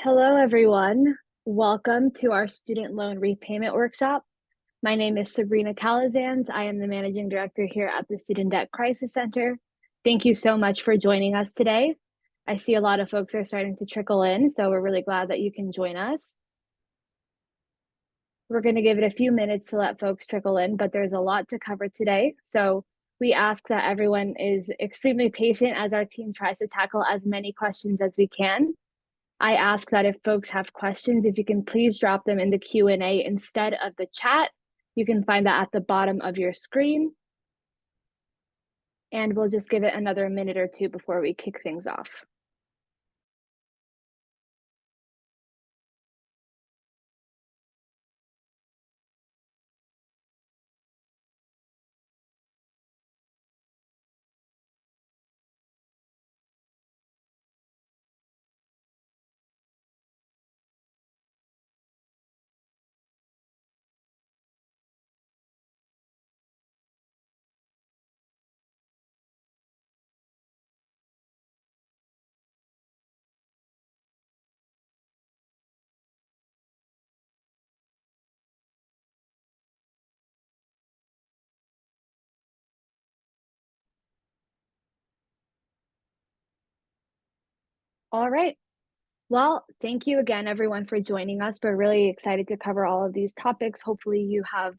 Hello, everyone. Welcome to our student loan repayment workshop. My name is Sabrina Calazans. I am the managing director here at the Student Debt Crisis Center. Thank you so much for joining us today. I see a lot of folks are starting to trickle in, so we're really glad that you can join us. We're going to give it a few minutes to let folks trickle in, but there's a lot to cover today. So we ask that everyone is extremely patient as our team tries to tackle as many questions as we can. I ask that if folks have questions, if you can please drop them in the Q&A instead of the chat. You can find that at the bottom of your screen. And we'll just give it another minute or two before we kick things off. All right. Well, thank you again, everyone, for joining us. We're really excited to cover all of these topics. Hopefully you have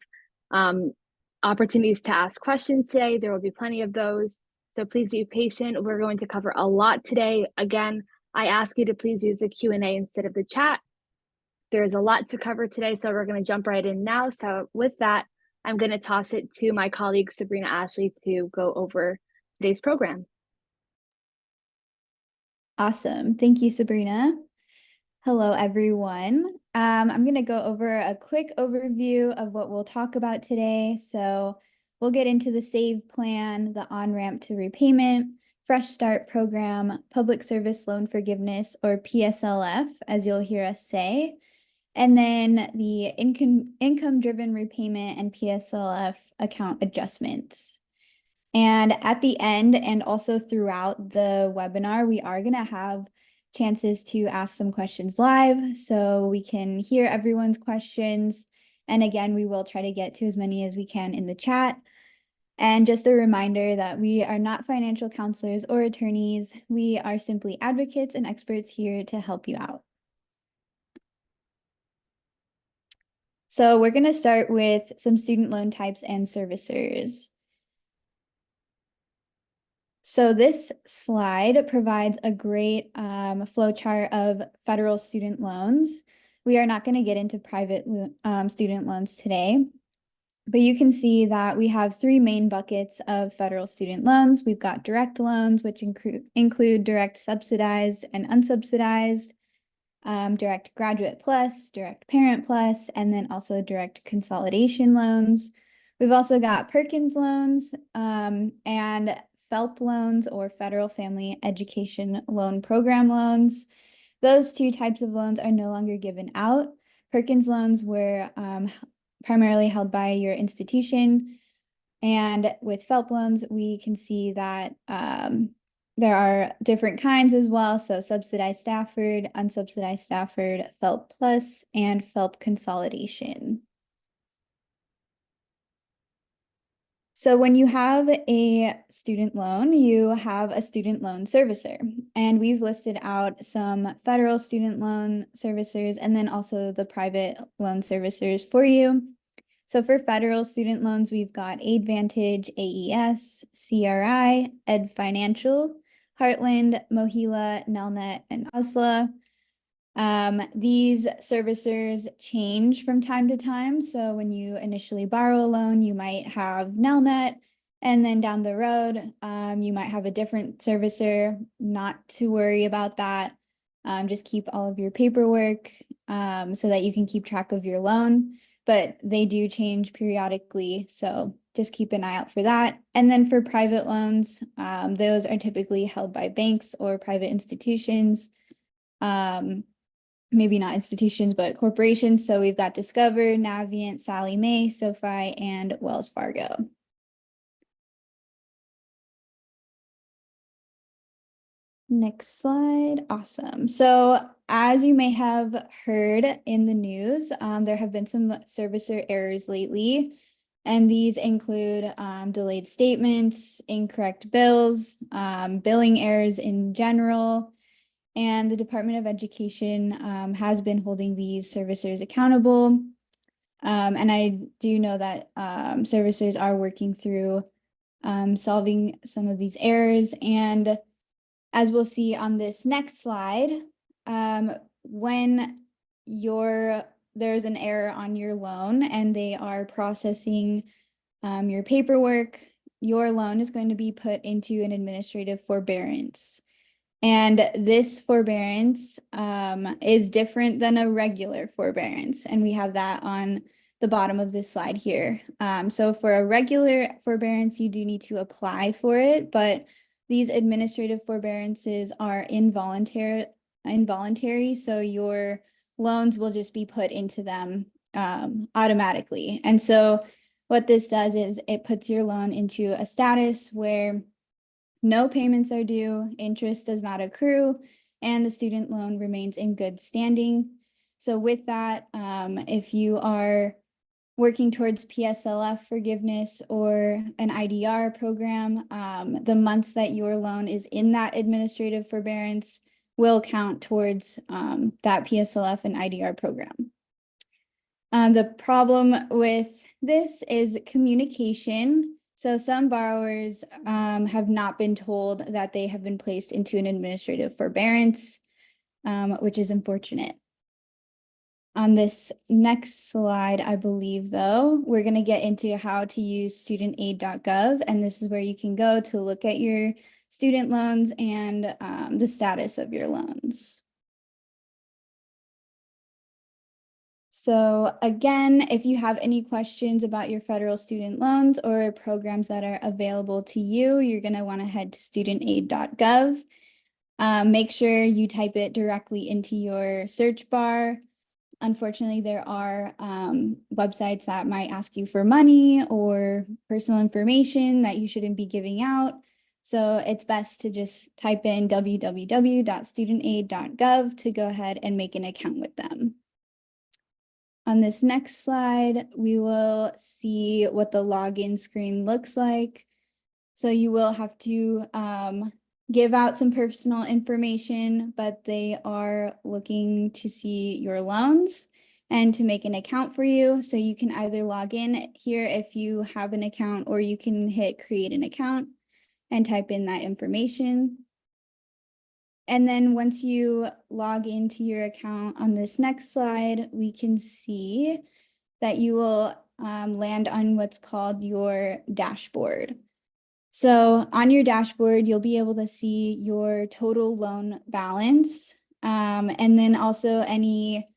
opportunities to ask questions today. There will be plenty of those. So please be patient. We're going to cover a lot today. Again, I ask you to please use the Q&A instead of the chat. There's a lot to cover today, so we're going to jump right in now. So with that, I'm going to toss it to my colleague, Sabrina Ashley, to go over today's program. Awesome. Thank you, Sabrina. Hello, everyone. I'm going to go over a quick overview of what we'll talk about today. So we'll get into the SAVE plan, the on-ramp to repayment, Fresh Start program, public service loan forgiveness, or PSLF, as you'll hear us say, and then the income-driven repayment and PSLF account adjustments. And at the end and also throughout the webinar, we are going to have chances to ask some questions live so we can hear everyone's questions. And again, we will try to get to as many as we can in the chat. And just a reminder that we are not financial counselors or attorneys. We are simply advocates and experts here to help you out. So we're going to start with some student loan types and servicers. So this slide provides a great flowchart of federal student loans. We are not going to get into private student loans today, but you can see that we have three main buckets of federal student loans. We've got direct loans, which include direct subsidized and unsubsidized, direct graduate plus, direct parent plus, and then also direct consolidation loans. We've also got Perkins loans and FFELP loans, or Federal Family Education Loan Program loans. Those two types of loans are no longer given out. Perkins loans were primarily held by your institution. And with FFELP loans, we can see that there are different kinds as well. So subsidized Stafford, unsubsidized Stafford, FFELP Plus, and FFELP Consolidation. So when you have a student loan, you have a student loan servicer, and we've listed out some federal student loan servicers and then also the private loan servicers for you. So for federal student loans, we've got Aidvantage, AES, CRI, Ed Financial, Heartland, Mohila, Nelnet, and ASLA. These servicers change from time to time. So when you initially borrow a loan, you might have Nelnet, and then down the road, you might have a different servicer. Not to worry about that. Just keep all of your paperwork so that you can keep track of your loan, but they do change periodically. So just keep an eye out for that. And then for private loans, those are typically held by banks or private institutions. Maybe not institutions, but corporations. So we've got Discover, Navient, Sallie Mae, SoFi, and Wells Fargo. Next slide. Awesome. So as you may have heard in the news, there have been some servicer errors lately, and these include delayed statements, incorrect bills, billing errors in general, and the Department of Education has been holding these servicers accountable. And I do know that servicers are working through solving some of these errors. And as we'll see on this next slide, when there's an error on your loan and they are processing your paperwork, your loan is going to be put into an administrative forbearance. And this forbearance is different than a regular forbearance. And we have that on the bottom of this slide here. So for a regular forbearance, you do need to apply for it, but these administrative forbearances are involuntary, so your loans will just be put into them automatically. And so what this does is it puts your loan into a status where no payments are due, interest does not accrue, and the student loan remains in good standing. So with that, if you are working towards PSLF forgiveness or an IDR program, the months that your loan is in that administrative forbearance will count towards that PSLF and IDR program. The problem with this is communication. So some borrowers have not been told that they have been placed into an administrative forbearance, which is unfortunate. On this next slide, I believe, though, we're going to get into how to use studentaid.gov, and this is where you can go to look at your student loans and the status of your loans. So again, if you have any questions about your federal student loans or programs that are available to you, you're going to want to head to studentaid.gov. Make sure you type it directly into your search bar. Unfortunately, there are websites that might ask you for money or personal information that you shouldn't be giving out. So it's best to just type in www.studentaid.gov to go ahead and make an account with them. On this next slide, we will see what the login screen looks like. So you will have to give out some personal information, but they are looking to see your loans and to make an account for you. So you can either log in here if you have an account, or you can hit create an account and type in that information. And then once you log into your account on this next slide, we can see that you will land on what's called your dashboard. So on your dashboard, you'll be able to see your total loan balance, and then also any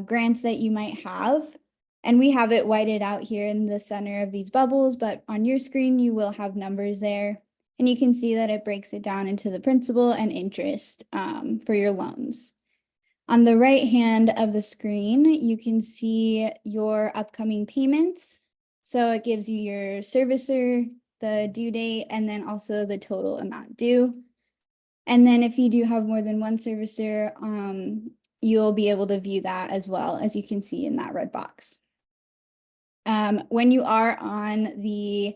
grants that you might have. And we have it whited out here in the center of these bubbles, but on your screen, you will have numbers there. And you can see that it breaks it down into the principal and interest for your loans. On the right hand of the screen, you can see your upcoming payments. So it gives you your servicer, the due date, and then also the total amount due. And then if you do have more than one servicer, you'll be able to view that as well, as you can see in that red box. When you are on the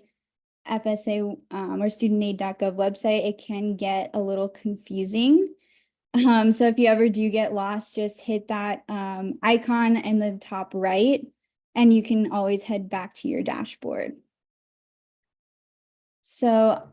FSA or studentaid.gov website, it can get a little confusing. So if you ever do get lost, just hit that icon in the top right, and you can always head back to your dashboard. So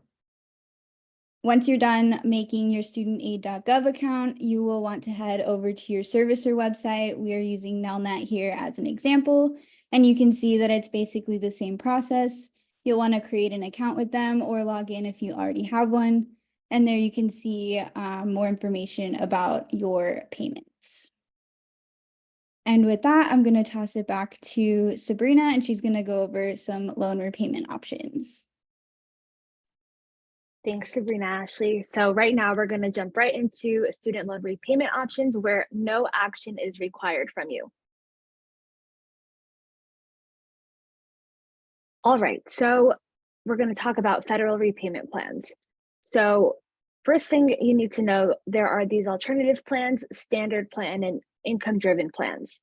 once you're done making your studentaid.gov account, you will want to head over to your servicer website. We are using Nelnet here as an example, and you can see that it's basically the same process. You'll want to create an account with them or log in if you already have one. And there you can see more information about your payments. And with that, I'm going to toss it back to Sabrina, and she's going to go over some loan repayment options. Thanks, Sabrina Ashley. So right now we're going to jump right into student loan repayment options where no action is required from you. All right, so we're going to talk about federal repayment plans. So first thing you need to know, there are these alternative plans, standard plan, and income-driven plans.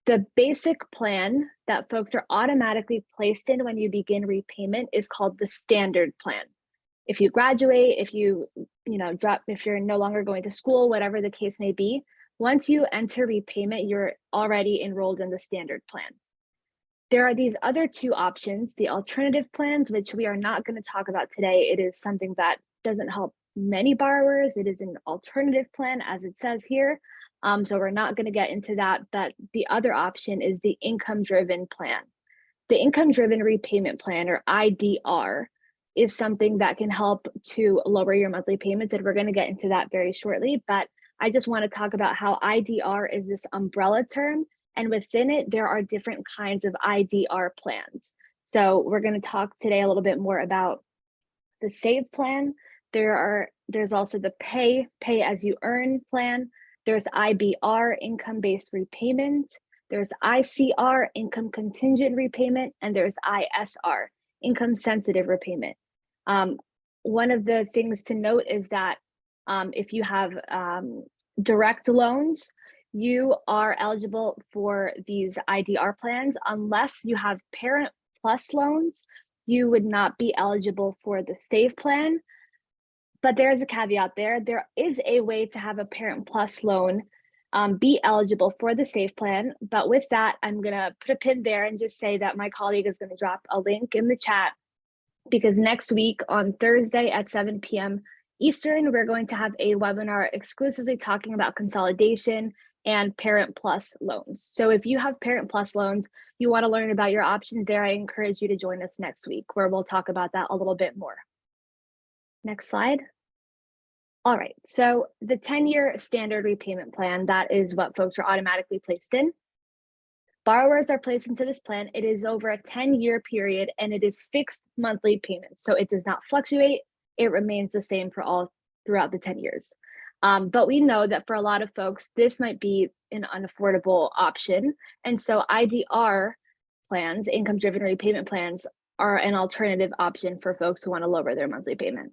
The basic plan that folks are automatically placed in when you begin repayment is called the standard plan. If you graduate, if you drop, if you're no longer going to school, whatever the case may be, once you enter repayment, you're already enrolled in the standard plan. There are these other two options, the alternative plans, which we are not going to talk about today. It is something that doesn't help many borrowers. It is an alternative plan, as it says here. So we're not going to get into that, but the other option is the income-driven plan. The income-driven repayment plan, or IDR, is something that can help to lower your monthly payments, and we're going to get into that very shortly. But I just want to talk about how IDR is this umbrella term, and within it, there are different kinds of IDR plans. So we're going to talk today a little bit more about the SAVE plan. There's also the pay as you earn plan. There's IBR, income-based repayment. There's ICR, income contingent repayment, and there's ISR, income sensitive repayment. One of the things to note is that if you have direct loans, you are eligible for these IDR plans. Unless you have Parent Plus loans, you would not be eligible for the SAVE plan. But there's a caveat there. There is a way to have a Parent Plus loan be eligible for the SAVE plan. But with that, I'm going to put a pin there and just say that my colleague is going to drop a link in the chat, because next week on Thursday at 7 p.m. Eastern, we're going to have a webinar exclusively talking about consolidation and Parent Plus loans. So if you have Parent Plus loans, you want to learn about your options there, I encourage you to join us next week, where we'll talk about that a little bit more. Next slide. All right, so the 10-year standard repayment plan, that is what folks are automatically placed in. Borrowers are placed into this plan. It is over a 10-year period, and it is fixed monthly payments. So it does not fluctuate. It remains the same for all throughout the 10 years. But we know that for a lot of folks, this might be an unaffordable option. And so IDR plans, income-driven repayment plans, are an alternative option for folks who want to lower their monthly payment.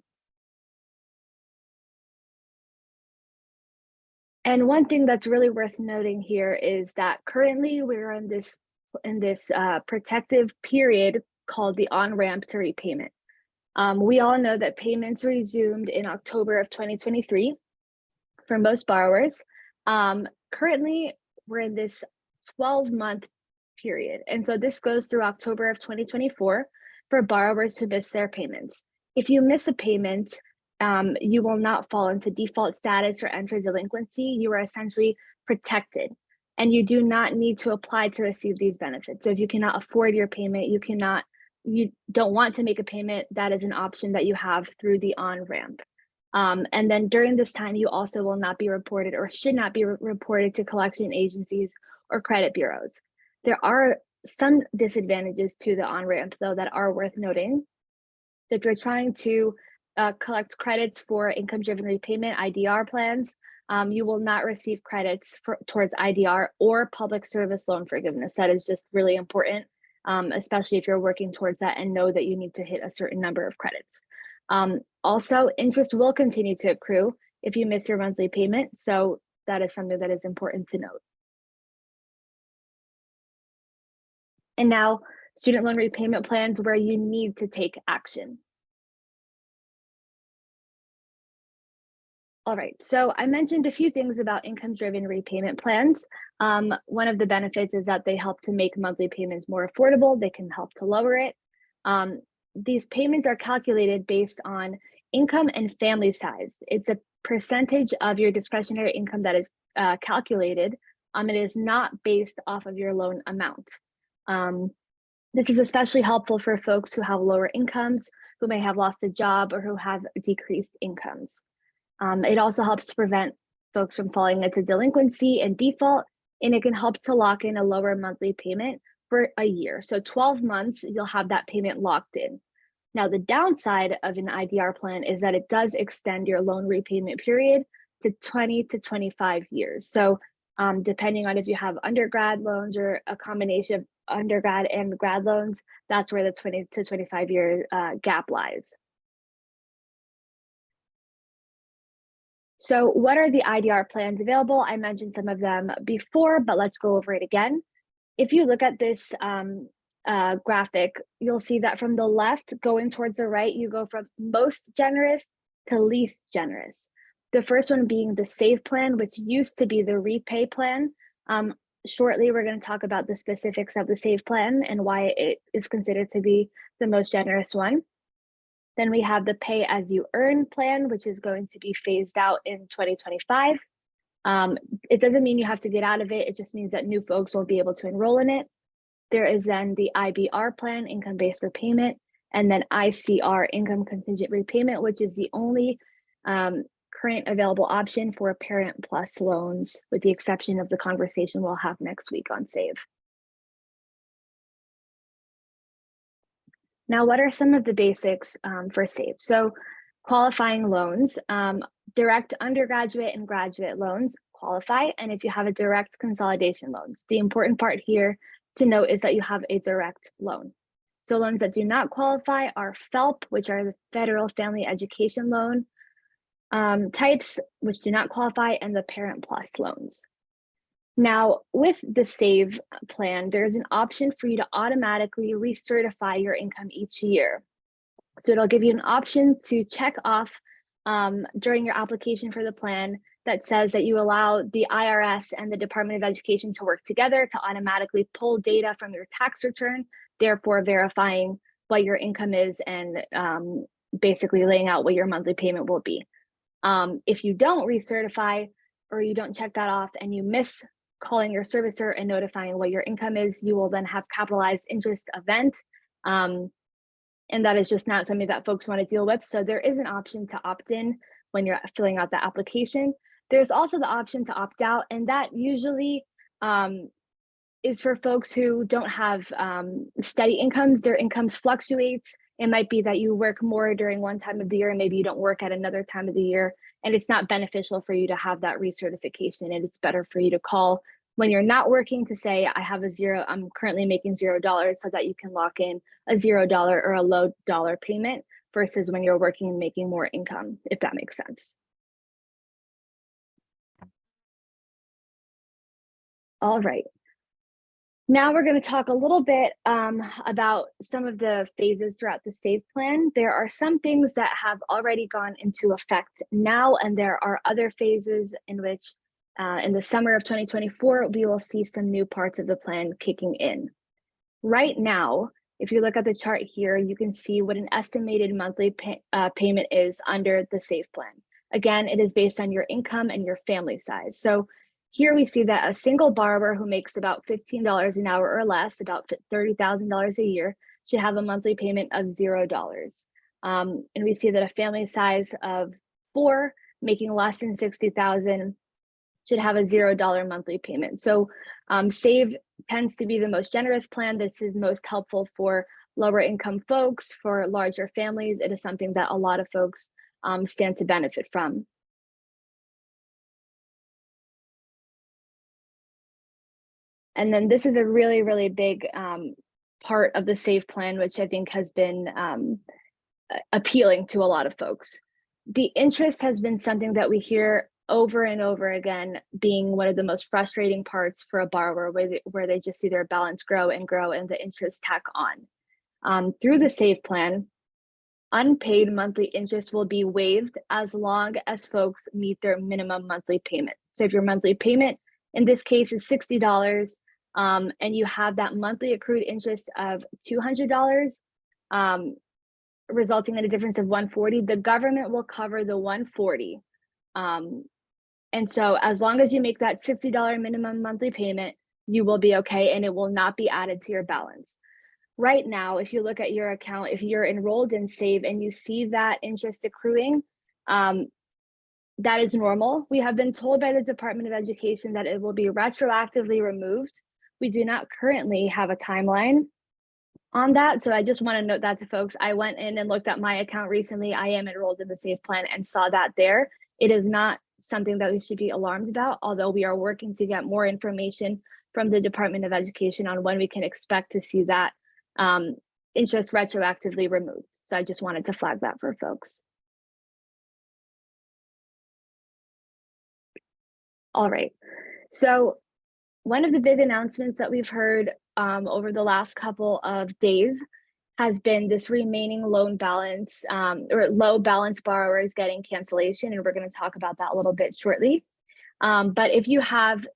And one thing that's really worth noting here is that currently we're in this protective period called the on-ramp to repayment. We all know that payments resumed in October of 2023 for most borrowers. Currently, we're in this 12-month period. And so this goes through October of 2024 for borrowers who miss their payments. If you miss a payment, you will not fall into default status or enter delinquency. You are essentially protected, and you do not need to apply to receive these benefits. So if you cannot afford your payment, you don't want to make a payment, that is an option that you have through the on-ramp. And then during this time, you also will not be reported, or should not be reported, to collection agencies or credit bureaus. There are some disadvantages to the on-ramp, though, that are worth noting. So if you're trying to collect credits for income-driven repayment, IDR plans, you will not receive credits towards IDR or public service loan forgiveness. That is just really important, especially if you're working towards that and know that you need to hit a certain number of credits. Also, interest will continue to accrue if you miss your monthly payment. So that is something that is important to note. And now, student loan repayment plans where you need to take action. All right, so I mentioned a few things about income-driven repayment plans. One of the benefits is that they help to make monthly payments more affordable. They can help to lower it. These payments are calculated based on income and family size. It's a percentage of your discretionary income that is calculated. It is not based off of your loan amount. This is especially helpful for folks who have lower incomes, who may have lost a job, or who have decreased incomes. It also helps to prevent folks from falling into delinquency and default, and it can help to lock in a lower monthly payment for a year. So 12 months, you'll have that payment locked in. Now, the downside of an IDR plan is that it does extend your loan repayment period to 20 to 25 years. So depending on if you have undergrad loans or a combination of undergrad and grad loans, that's where the 20 to 25 year gap lies. So what are the IDR plans available? I mentioned some of them before, but let's go over it again. If you look at this graphic, you'll see that from the left going towards the right, you go from most generous to least generous. The first one being the SAVE plan, which used to be the REPAY plan. Shortly, we're going to talk about the specifics of the SAVE plan and why it is considered to be the most generous one. Then we have the Pay As You Earn plan, which is going to be phased out in 2025. It doesn't mean you have to get out of it. It just means that new folks will be able to enroll in it. There is then the IBR plan, income-based repayment, and then ICR, income contingent repayment, which is the only current available option for Parent Plus loans, with the exception of the conversation we'll have next week on SAVE. Now, what are some of the basics for SAVE? So qualifying loans, direct undergraduate and graduate loans qualify. And if you have a direct consolidation loans, the important part here to note is that you have a direct loan. So loans that do not qualify are FFELP, which are the Federal Family Education Loan types, which do not qualify, and the Parent Plus loans. Now, with the SAVE plan, there's an option for you to automatically recertify your income each year. So it'll give you an option to check off during your application for the plan that says that you allow the IRS and the Department of Education to work together to automatically pull data from your tax return, therefore verifying what your income is and basically laying out what your monthly payment will be. If you don't recertify or you don't check that off and you miss calling your servicer and notifying what your income is, you will then have capitalized interest event. And that is just not something that folks want to deal with. So there is an option to opt in when you're filling out the application. There's also the option to opt out, and that usually is for folks who don't have steady incomes. Their incomes fluctuates. It might be that you work more during one time of the year and maybe you don't work at another time of the year, and it's not beneficial for you to have that recertification. And it's better for you to call when you're not working to say, I'm currently making $0, so that you can lock in a $0 or a low dollar payment versus when you're working and making more income, if that makes sense. All right. Now we're going to talk a little bit about some of the phases throughout the SAVE plan. There are some things that have already gone into effect now, and there are other phases in which in the summer of 2024, we will see some new parts of the plan kicking in. Right now, if you look at the chart here, you can see what an estimated monthly payment is under the SAVE plan. Again, it is based on your income and your family size. So here we see that a single borrower who makes about $15 an hour or less, about $30,000 a year, should have a monthly payment of $0. And we see that a family size of 4 making less than $60,000 should have a $0 monthly payment. So SAVE tends to be the most generous plan. This is most helpful for lower income folks, for larger families. It is something that a lot of folks stand to benefit from. And then this is a really, really big part of the SAVE plan, which I think has been appealing to a lot of folks. The interest has been something that we hear over and over again being one of the most frustrating parts for a borrower, where they just see their balance grow and grow and the interest tack on. Through the SAVE plan, unpaid monthly interest will be waived as long as folks meet their minimum monthly payment. So if your monthly payment in this case is $60 and you have that monthly accrued interest of $200, resulting in a difference of $140, the government will cover the $140. And so as long as you make that $60 minimum monthly payment, you will be okay, and it will not be added to your balance. Right now, if you look at your account, if you're enrolled in SAVE and you see that interest accruing, that is normal. We have been told by the Department of Education that it will be retroactively removed. We do not currently have a timeline on that. So I just want to note that to folks. I went in and looked at my account recently. I am enrolled in the SAVE plan and saw that there. It is not something that we should be alarmed about, although we are working to get more information from the Department of Education on when we can expect to see that interest retroactively removed. So I just wanted to flag that for folks. All right. So one of the big announcements that we've heard over the last couple of days has been this remaining loan balance or low balance borrowers getting cancellation. And we're going to talk about that a little bit shortly. But if you have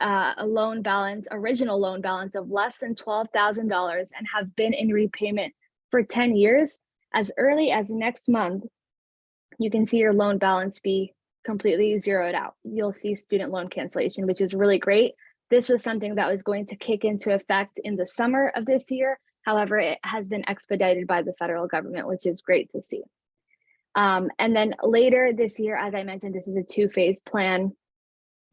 a loan balance, original loan balance of less than $12,000 and have been in repayment for 10 years, as early as next month, you can see your loan balance be completely zeroed out. You'll see student loan cancellation, which is really great. This was something that was going to kick into effect in the summer of this year. However, it has been expedited by the federal government, which is great to see. And then later this year, as I mentioned, this is a two-phase plan.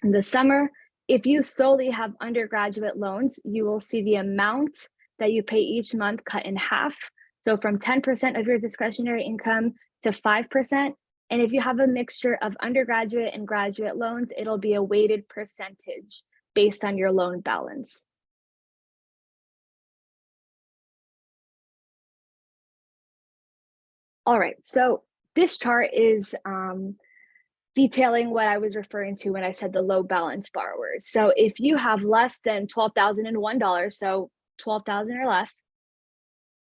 In the summer, if you solely have undergraduate loans, you will see the amount that you pay each month cut in half. So from 10% of your discretionary income to 5%. And if you have a mixture of undergraduate and graduate loans, it'll be a weighted percentage based on your loan balance. All right, so this chart is detailing what I was referring to when I said the low balance borrowers. So if you have less than $12,001, so 12,000 or less,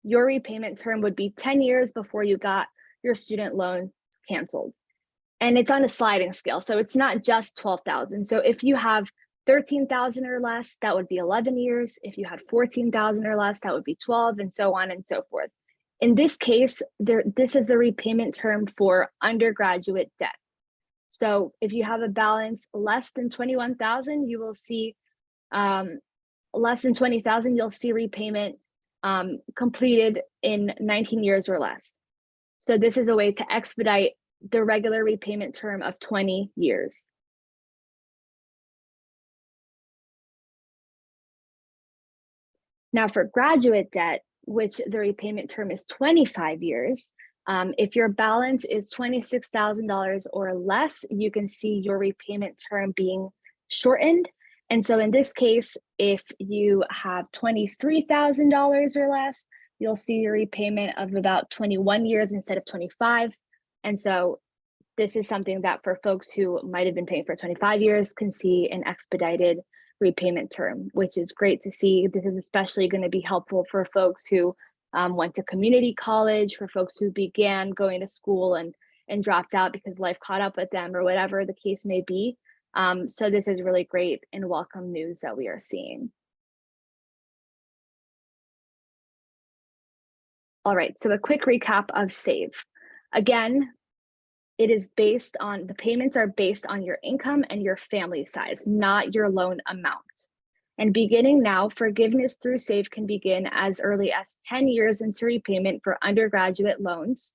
your repayment term would be 10 years before you got your student loan canceled. And it's on a sliding scale, so it's not just 12,000. So if you have 13,000 or less, that would be 11 years. If you had 14,000 or less, that would be 12, and so on and so forth. In this case, this is the repayment term for undergraduate debt. So if you have a balance less than 21,000, you will see less than 20,000, you'll see repayment completed in 19 years or less. So this is a way to expedite the regular repayment term of 20 years. Now for graduate debt, which the repayment term is 25 years, if your balance is $26,000 or less, you can see your repayment term being shortened. And so in this case, if you have $23,000 or less, you'll see your repayment of about 21 years instead of 25. And so this is something that for folks who might have been paying for 25 years can see an expedited repayment term, which is great to see. This is especially going to be helpful for folks who went to community college, for folks who began going to school and dropped out because life caught up with them or whatever the case may be. So this is really great and welcome news that we are seeing. All right, so a quick recap of SAVE. Again, it is based on, the payments are based on your income and your family size, not your loan amount. And beginning now, forgiveness through SAVE can begin as early as 10 years into repayment for undergraduate loans.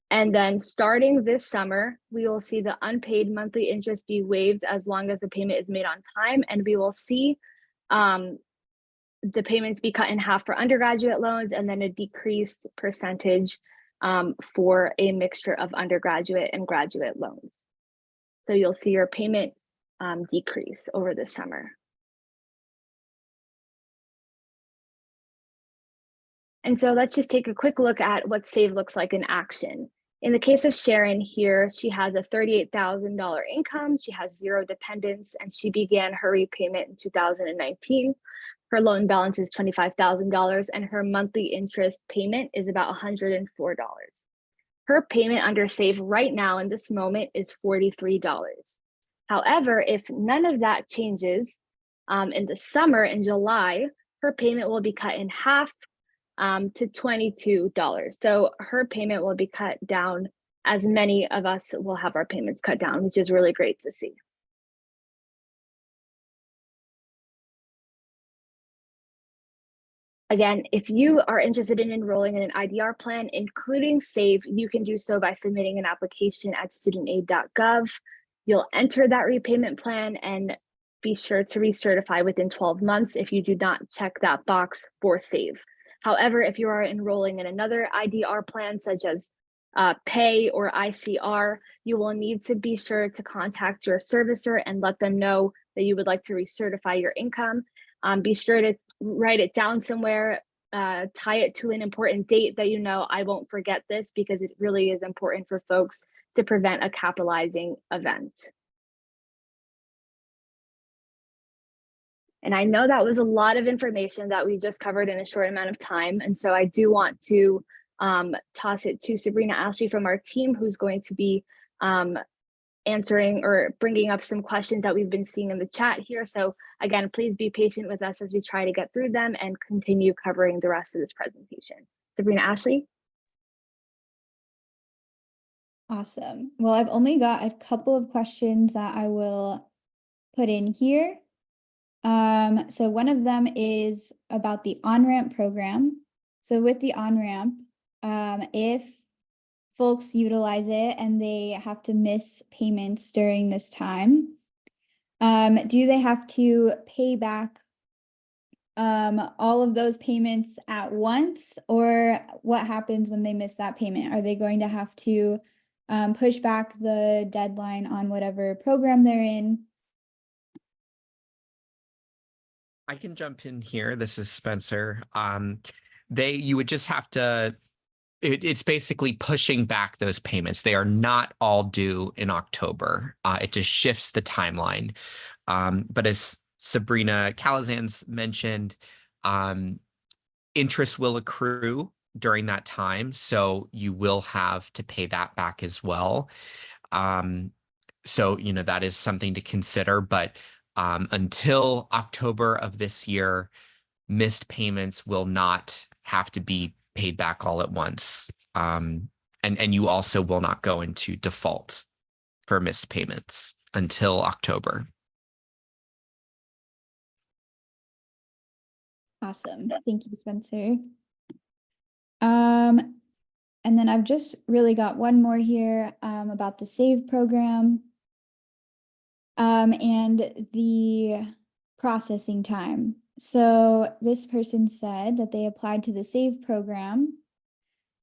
And then starting this summer, we will see the unpaid monthly interest be waived as long as the payment is made on time. And we will see the payments be cut in half for undergraduate loans and then a decreased percentage for a mixture of undergraduate and graduate loans. So you'll see your payment decrease over the summer. And so let's just take a quick look at what SAVE looks like in action. In the case of Sharon here, she has a $38,000 income, she has 0 dependents, and she began her repayment in 2019. Her loan balance is $25,000 and her monthly interest payment is about $104. Her payment under SAVE right now in this moment is $43. However, if none of that changes in the summer, in July, her payment will be cut in half to $22. So her payment will be cut down, as many of us will have our payments cut down, which is really great to see. Again, if you are interested in enrolling in an IDR plan, including SAVE, you can do so by submitting an application at studentaid.gov. You'll enter that repayment plan and be sure to recertify within 12 months if you do not check that box for SAVE. However, if you are enrolling in another IDR plan, such as PAY or ICR, you will need to be sure to contact your servicer and let them know that you would like to recertify your income. Be sure to write it down somewhere, tie it to an important date that you know, I won't forget this, because it really is important for folks to prevent a capitalizing event. And I know that was a lot of information that we just covered in a short amount of time. And so I do want to toss it to Sabrina Ashley from our team, who's going to be answering or bringing up some questions that we've been seeing in the chat here. So again, please be patient with us as we try to get through them and continue covering the rest of this presentation. Sabrina Ashley. Awesome. Well, I've only got a couple of questions that I will put in here. So one of them is about the on-ramp program. So with the on-ramp, if folks utilize it and they have to miss payments during this time, do they have to pay back all of those payments at once, or what happens when they miss that payment? Are they going to have to push back the deadline on whatever program they're in? I can jump in here. This is Spencer. You would just have to, it's basically pushing back those payments. They are not all due in October. It just shifts the timeline. But as Sabrina Calazans mentioned, interest will accrue during that time. So you will have to pay that back as well. So, that is something to consider, but until October of this year, missed payments will not have to be paid back all at once. And you also will not go into default for missed payments until October. Awesome. Thank you, Spencer. And then I've just really got one more here about the SAVE program and the processing time. So this person said that they applied to the SAVE program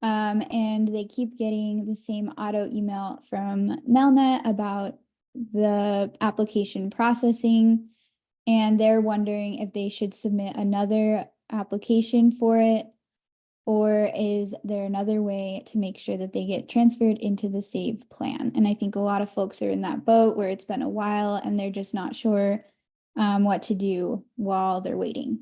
and they keep getting the same auto email from Nelnet about the application processing, and they're wondering if they should submit another application for it, or is there another way to make sure that they get transferred into the SAVE plan? And I think a lot of folks are in that boat where it's been a while and they're just not sure what to do while they're waiting.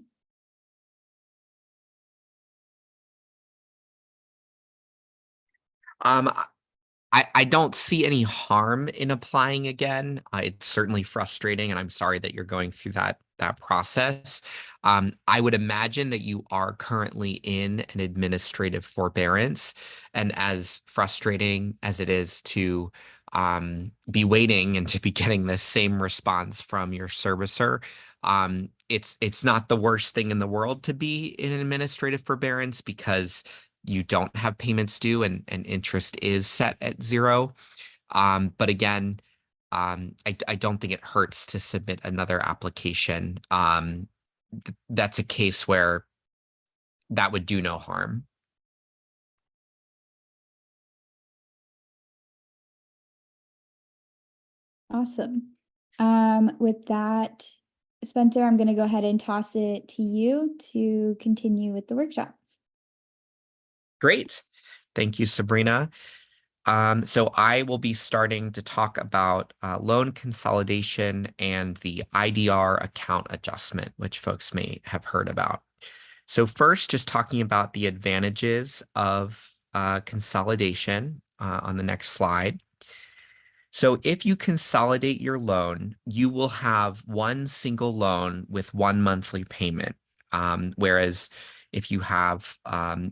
I don't see any harm in applying again. It's certainly frustrating, and I'm sorry that you're going through that process. I would imagine that you are currently in an administrative forbearance, and as frustrating as it is to be waiting and to be getting the same response from your servicer, it's not the worst thing in the world to be in an administrative forbearance because you don't have payments due and interest is set at 0. But again, I don't think it hurts to submit another application. That's a case where that would do no harm. Awesome. With that, Spencer, I'm going to go ahead and toss it to you to continue with the workshop. Great. Thank you, Sabrina. So I will be starting to talk about loan consolidation and the IDR account adjustment, which folks may have heard about. So first, just talking about the advantages of consolidation on the next slide. So if you consolidate your loan, you will have one single loan with one monthly payment. Whereas if you have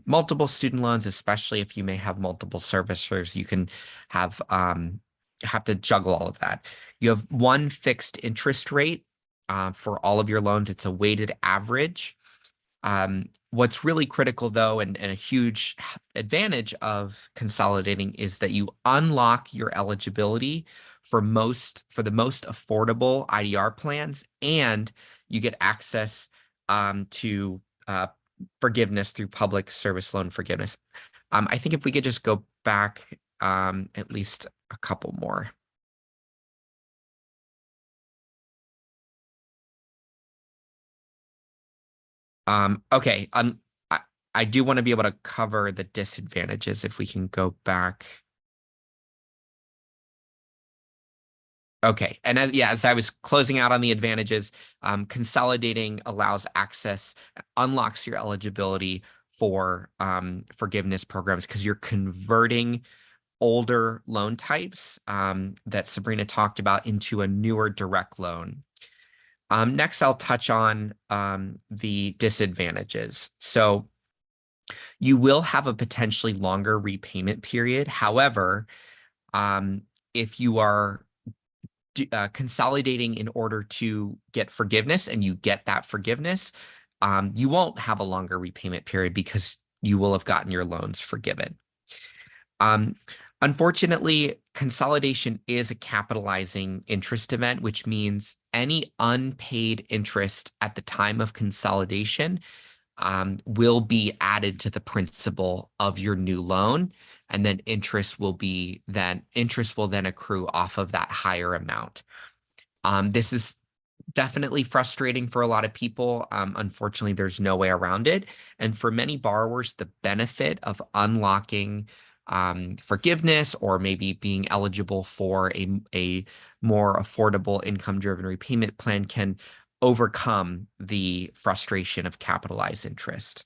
multiple student loans, especially if you may have multiple servicers, you can have to juggle all of that. You have one fixed interest rate for all of your loans. It's a weighted average. What's really critical, though, and a huge advantage of consolidating is that you unlock your eligibility for the most affordable IDR plans, and you get access to forgiveness through public service loan forgiveness. I think if we could just go back at least a couple more. Okay. I do want to be able to cover the disadvantages if we can go back. Okay. And as I was closing out on the advantages, consolidating allows access, unlocks your eligibility for forgiveness programs because you're converting older loan types that Sabrina talked about into a newer direct loan. Next, I'll touch on the disadvantages. So you will have a potentially longer repayment period. However, if you are consolidating in order to get forgiveness and you get that forgiveness, you won't have a longer repayment period because you will have gotten your loans forgiven. Unfortunately, consolidation is a capitalizing interest event, which means any unpaid interest at the time of consolidation will be added to the principal of your new loan, and then interest will then accrue off of that higher amount. This is definitely frustrating for a lot of people. Unfortunately, there's no way around it. And for many borrowers, the benefit of unlocking forgiveness or maybe being eligible for a more affordable income-driven repayment plan can overcome the frustration of capitalized interest.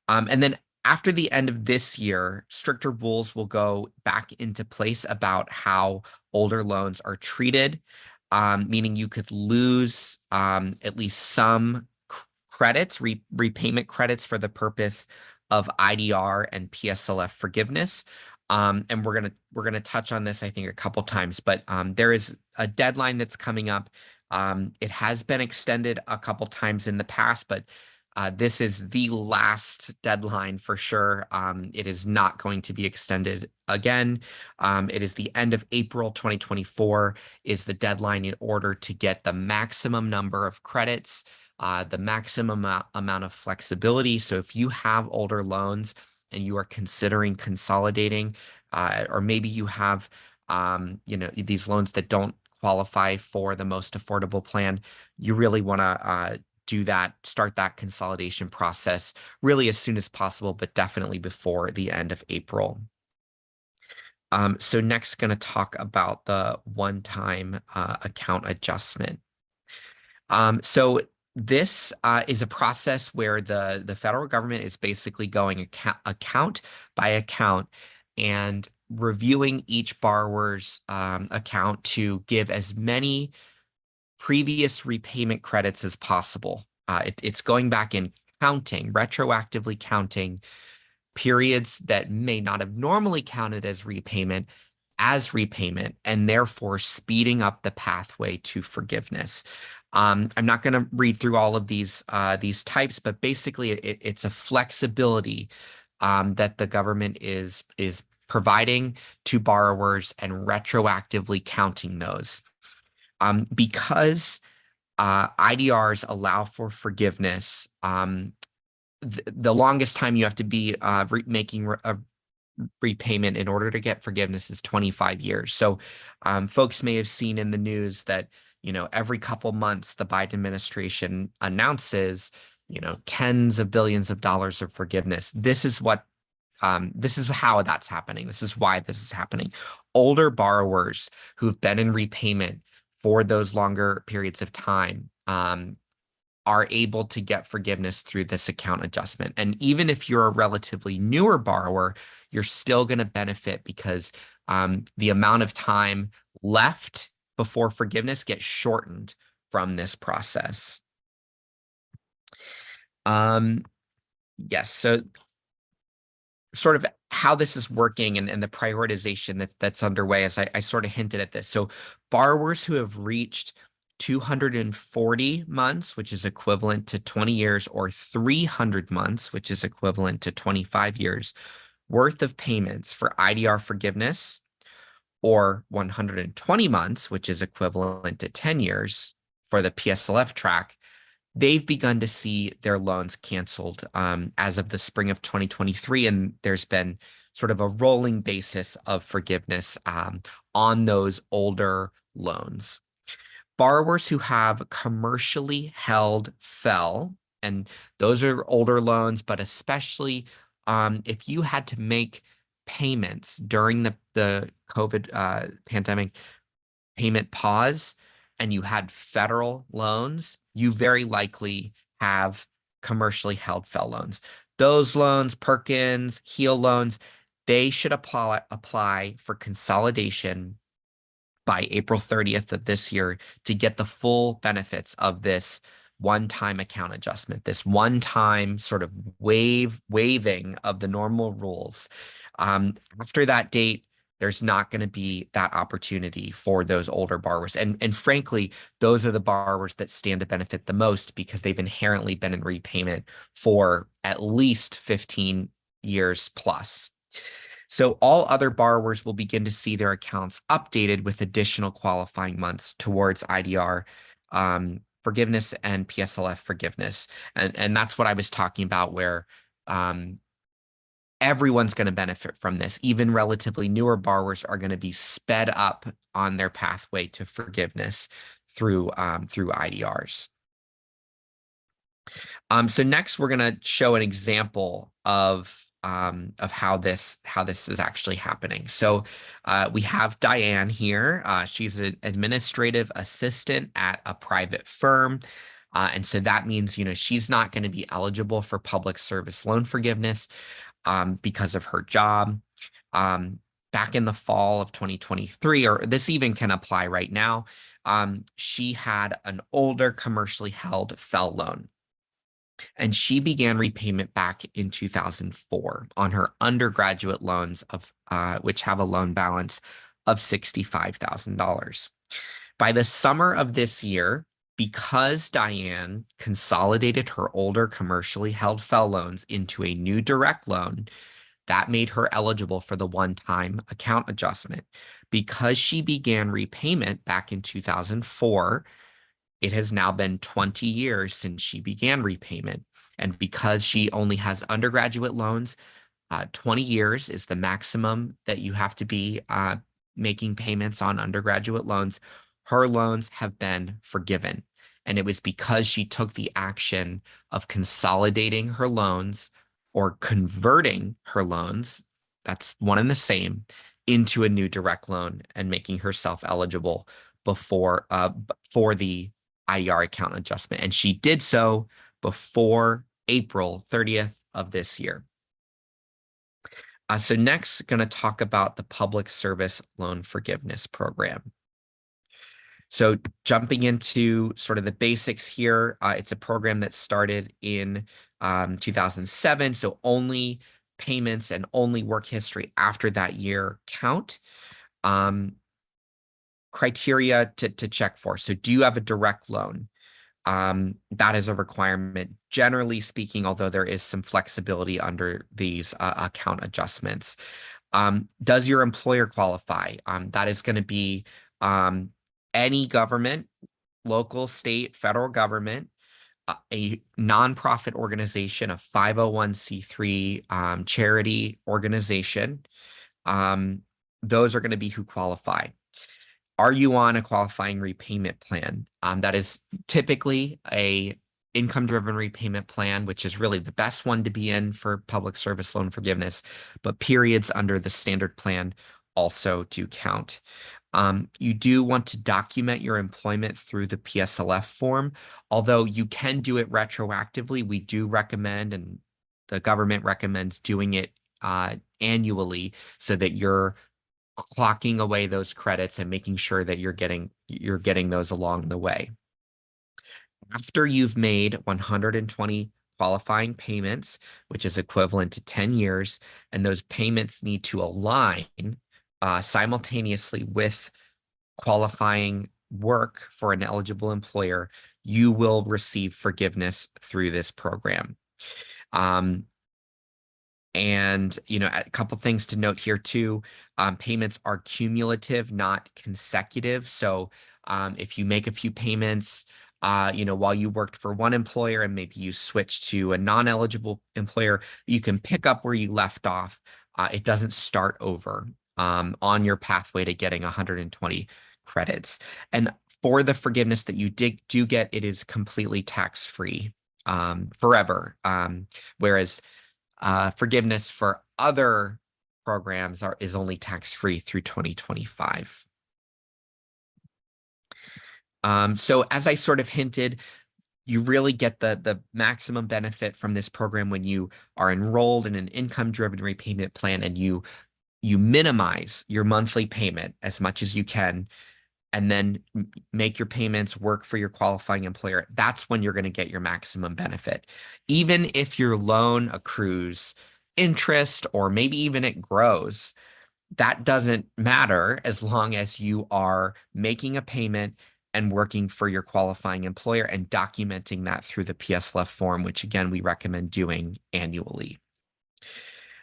And then after the end of this year, stricter rules will go back into place about how older loans are treated, meaning you could lose at least some credits, repayment credits for the purpose of IDR and PSLF forgiveness. And we're gonna touch on this, I think, a couple times, but there is a deadline that's coming up. It has been extended a couple times in the past, but this is the last deadline for sure. It is not going to be extended again. It is the end of April 2024 is the deadline in order to get the maximum number of credits, the maximum amount of flexibility. So if you have older loans and you are considering consolidating, or maybe you have these loans that don't qualify for the most affordable plan, you really want to start that consolidation process really as soon as possible, but definitely before the end of April. So next, going to talk about the one-time account adjustment. So this is a process where the federal government is basically going account by account and reviewing each borrower's account to give as many previous repayment credits as possible. It's going back and retroactively counting periods that may not have normally counted as repayment, and therefore speeding up the pathway to forgiveness. I'm not going to read through all of these types, but basically it's a flexibility that the government is providing to borrowers and retroactively counting those. Because IDRs allow for forgiveness, the longest time you have to be making a repayment in order to get forgiveness is 25 years. So folks may have seen in the news that, every couple months, the Biden administration announces, tens of billions of dollars of forgiveness. This is how that's happening. This is why this is happening. Older borrowers who've been in repayment for those longer periods of time are able to get forgiveness through this account adjustment. And even if you're a relatively newer borrower, you're still going to benefit because the amount of time left before forgiveness gets shortened from this process. Yes, so sort of how this is working and the prioritization that's underway, as I sort of hinted at this. So borrowers who have reached 240 months, which is equivalent to 20 years, or 300 months, which is equivalent to 25 years worth of payments for IDR forgiveness, or 120 months, which is equivalent to 10 years for the PSLF track, they've begun to see their loans canceled as of the spring of 2023. And there's been sort of a rolling basis of forgiveness on those older loans. Borrowers who have commercially held FFEL, and those are older loans, but especially if you had to make payments during the COVID pandemic, payment pause and you had federal loans, you very likely have commercially held FFEL loans. Those loans, Perkins, HEAL loans, they should apply for consolidation by April 30th of this year to get the full benefits of this one-time account adjustment, this one-time sort of waiving of the normal rules. After that date, there's not going to be that opportunity for those older borrowers. And frankly, those are the borrowers that stand to benefit the most because they've inherently been in repayment for at least 15 years plus. So all other borrowers will begin to see their accounts updated with additional qualifying months towards IDR forgiveness and PSLF forgiveness. And that's what I was talking about, where everyone's going to benefit from this. Even relatively newer borrowers are going to be sped up on their pathway to forgiveness through IDRs. So next, we're going to show an example of how this is actually happening. So we have Diane here. She's an administrative assistant at a private firm. And so that means, she's not going to be eligible for public service loan forgiveness because of her job. Back in the fall of 2023, or this even can apply right now, she had an older commercially held FFEL loan. And she began repayment back in 2004 on her undergraduate loans of which have a loan balance of $65,000. By the summer of this year, because Diane consolidated her older commercially held FFEL loans into a new direct loan, that made her eligible for the one-time account adjustment. Because she began repayment back in 2004, it has now been 20 years since she began repayment. And because she only has undergraduate loans, 20 years is the maximum that you have to be making payments on undergraduate loans. Her loans have been forgiven. And it was because she took the action of consolidating her loans or converting her loans, that's one and the same, into a new direct loan and making herself eligible for the IDR account adjustment. And she did so before April 30th of this year. So next, going to talk about the Public Service Loan Forgiveness Program. So jumping into sort of the basics here, it's a program that started in 2007. So only payments and only work history after that year count. Criteria to check for. So do you have a direct loan? That is a requirement, generally speaking, although there is some flexibility under these account adjustments. Does your employer qualify? That is going to be any government, local, state, federal government, a nonprofit organization, a 501c3 charity organization. Those are going to be who qualify. Are you on a qualifying repayment plan? That is typically a income-driven repayment plan, which is really the best one to be in for public service loan forgiveness, but periods under the standard plan also do count. You do want to document your employment through the PSLF form, although you can do it retroactively. We do recommend, and the government recommends doing it annually so that you're clocking away those credits and making sure that you're getting those along the way. After you've made 120 qualifying payments, which is equivalent to 10 years, and those payments need to align simultaneously with qualifying work for an eligible employer, you will receive forgiveness through this program. And, a couple things to note here too, payments are cumulative, not consecutive. So if you make a few payments, while you worked for one employer and maybe you switch to a non-eligible employer, you can pick up where you left off. It doesn't start over on your pathway to getting 120 credits. And for the forgiveness that you do get, it is completely tax-free forever. Whereas forgiveness for other programs is only tax-free through 2025. So as I sort of hinted, you really get the maximum benefit from this program when you are enrolled in an income-driven repayment plan and you minimize your monthly payment as much as you can, and then make your payments work for your qualifying employer. That's when you're going to get your maximum benefit. Even if your loan accrues interest or maybe even it grows, that doesn't matter as long as you are making a payment and working for your qualifying employer and documenting that through the PSLF form, which again, we recommend doing annually.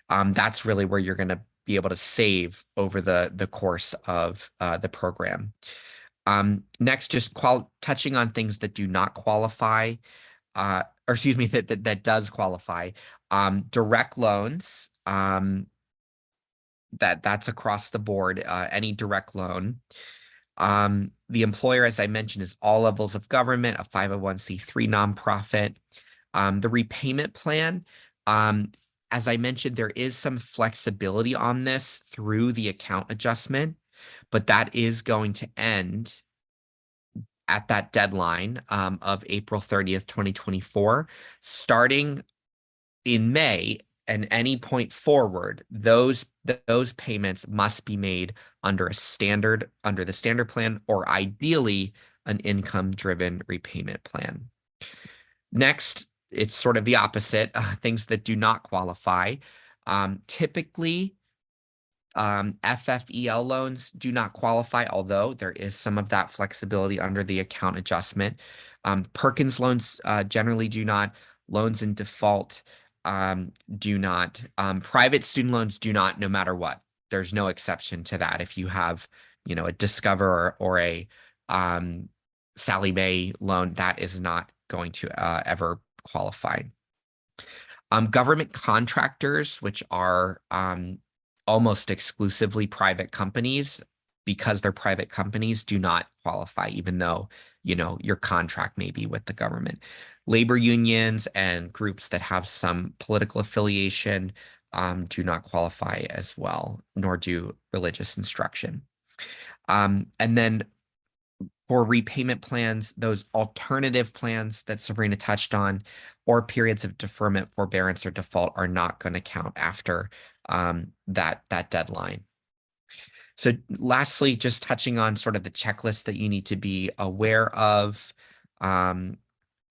That's really where you're going to be able to save over the course of the program. Next, just touching on things that do not qualify, or excuse me, that does qualify. Direct loans, that's across the board, any direct loan. The employer, as I mentioned, is all levels of government, a 501c3 nonprofit. The repayment plan, as I mentioned, there is some flexibility on this through the account adjustment, but that is going to end at that deadline of April 30th, 2024. Starting in May and any point forward, those payments must be made under the standard plan, or ideally an income-driven repayment plan. Next, it's sort of the opposite, things that do not qualify. Typically, FFEL loans do not qualify, although there is some of that flexibility under the account adjustment. Perkins loans generally do not. Loans in default do not. Private student loans do not, no matter what. There's no exception to that. If you have, a Discover or a Sallie Mae loan, that is not going to ever qualify. Government contractors, which are almost exclusively private companies, because they're private companies, do not qualify, even though, your contract may be with the government. Labor unions and groups that have some political affiliation do not qualify as well, nor do religious instruction. And then for repayment plans, those alternative plans that Sabrina touched on, or periods of deferment, forbearance, or default are not going to count after that deadline. So lastly, just touching on sort of the checklist that you need to be aware of.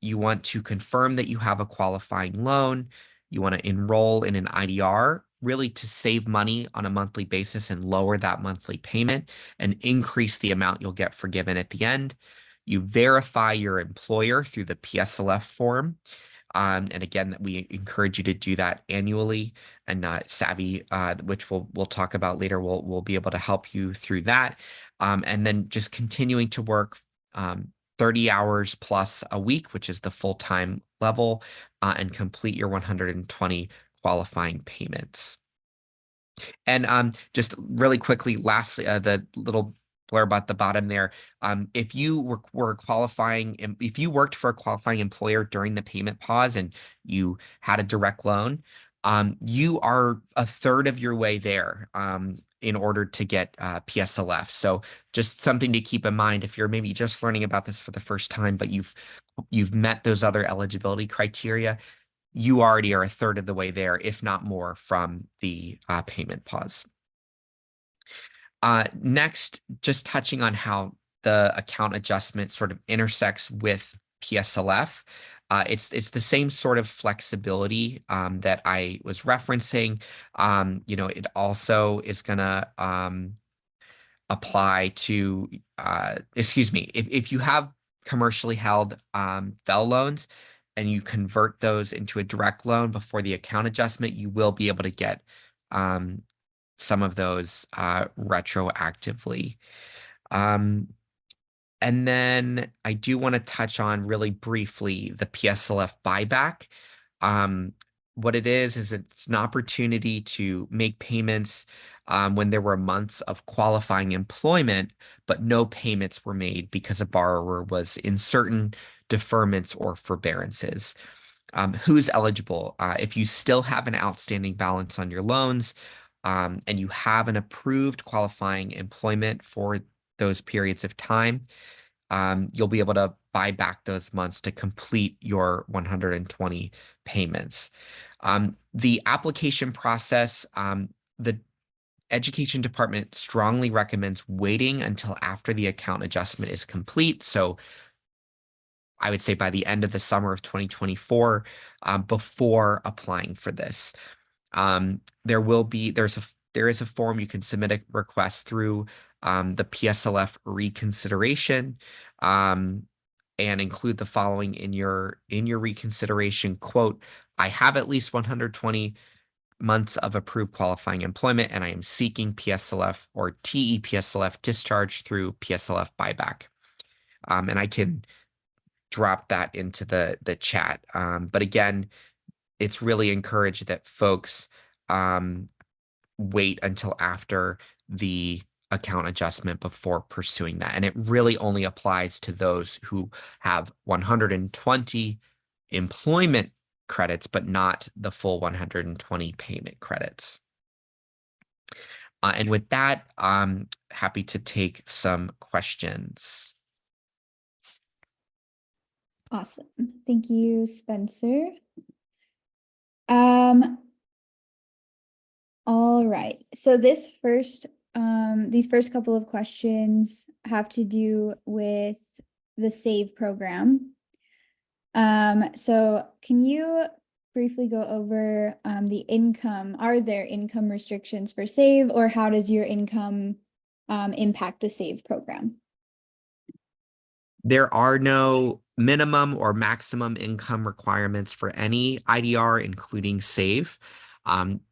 You want to confirm that you have a qualifying loan. You want to enroll in an IDR, really to save money on a monthly basis and lower that monthly payment and increase the amount you'll get forgiven at the end. You verify your employer through the PSLF form. And again, we encourage you to do that annually. And Savvy, which we'll talk about later, will be able to help you through that. And then just continuing to work 30 hours plus a week, which is the full-time level, and complete your 120 qualifying payments. And just really quickly, lastly, the little blurb at the bottom there. If you were qualifying, if you worked for a qualifying employer during the payment pause and you had a direct loan, you are a third of your way there in order to get PSLF. So just something to keep in mind if you're maybe just learning about this for the first time, but you've met those other eligibility criteria, you already are a third of the way there, if not more, from the payment pause. Next, just touching on how the account adjustment sort of intersects with PSLF. It's the same sort of flexibility that I was referencing. It also is going to apply to, excuse me, if you have commercially held FFEL loans and you convert those into a direct loan before the account adjustment, you will be able to get some of those retroactively. And then I do want to touch on really briefly the PSLF buyback. What it is it's an opportunity to make payments when there were months of qualifying employment, but no payments were made because a borrower was in certain deferments or forbearances. Who's eligible? If you still have an outstanding balance on your loans, and you have an approved qualifying employment for those periods of time, you'll be able to buy back those months to complete your 120 payments. The application process, the Education Department strongly recommends waiting until after the account adjustment is complete. So I would say by the end of the summer of 2024, before applying for this. There is a form you can submit a request through the PSLF reconsideration, and include the following in your reconsideration. Quote, I have at least 120 months of approved qualifying employment, and I am seeking PSLF or TEPSLF discharge through PSLF buyback. And I can drop that into the chat. But again, it's really encouraged that folks wait until after the account adjustment before pursuing that. And it really only applies to those who have 120 employment credits, but not the full 120 payment credits. And with that, I'm happy to take some questions. Awesome. Thank you, Spencer. All right. So these first couple of questions have to do with the SAVE program. So can you briefly go over the income? Are there income restrictions for SAVE, or how does your income impact the SAVE program? There are no minimum or maximum income requirements for any IDR, including SAVE.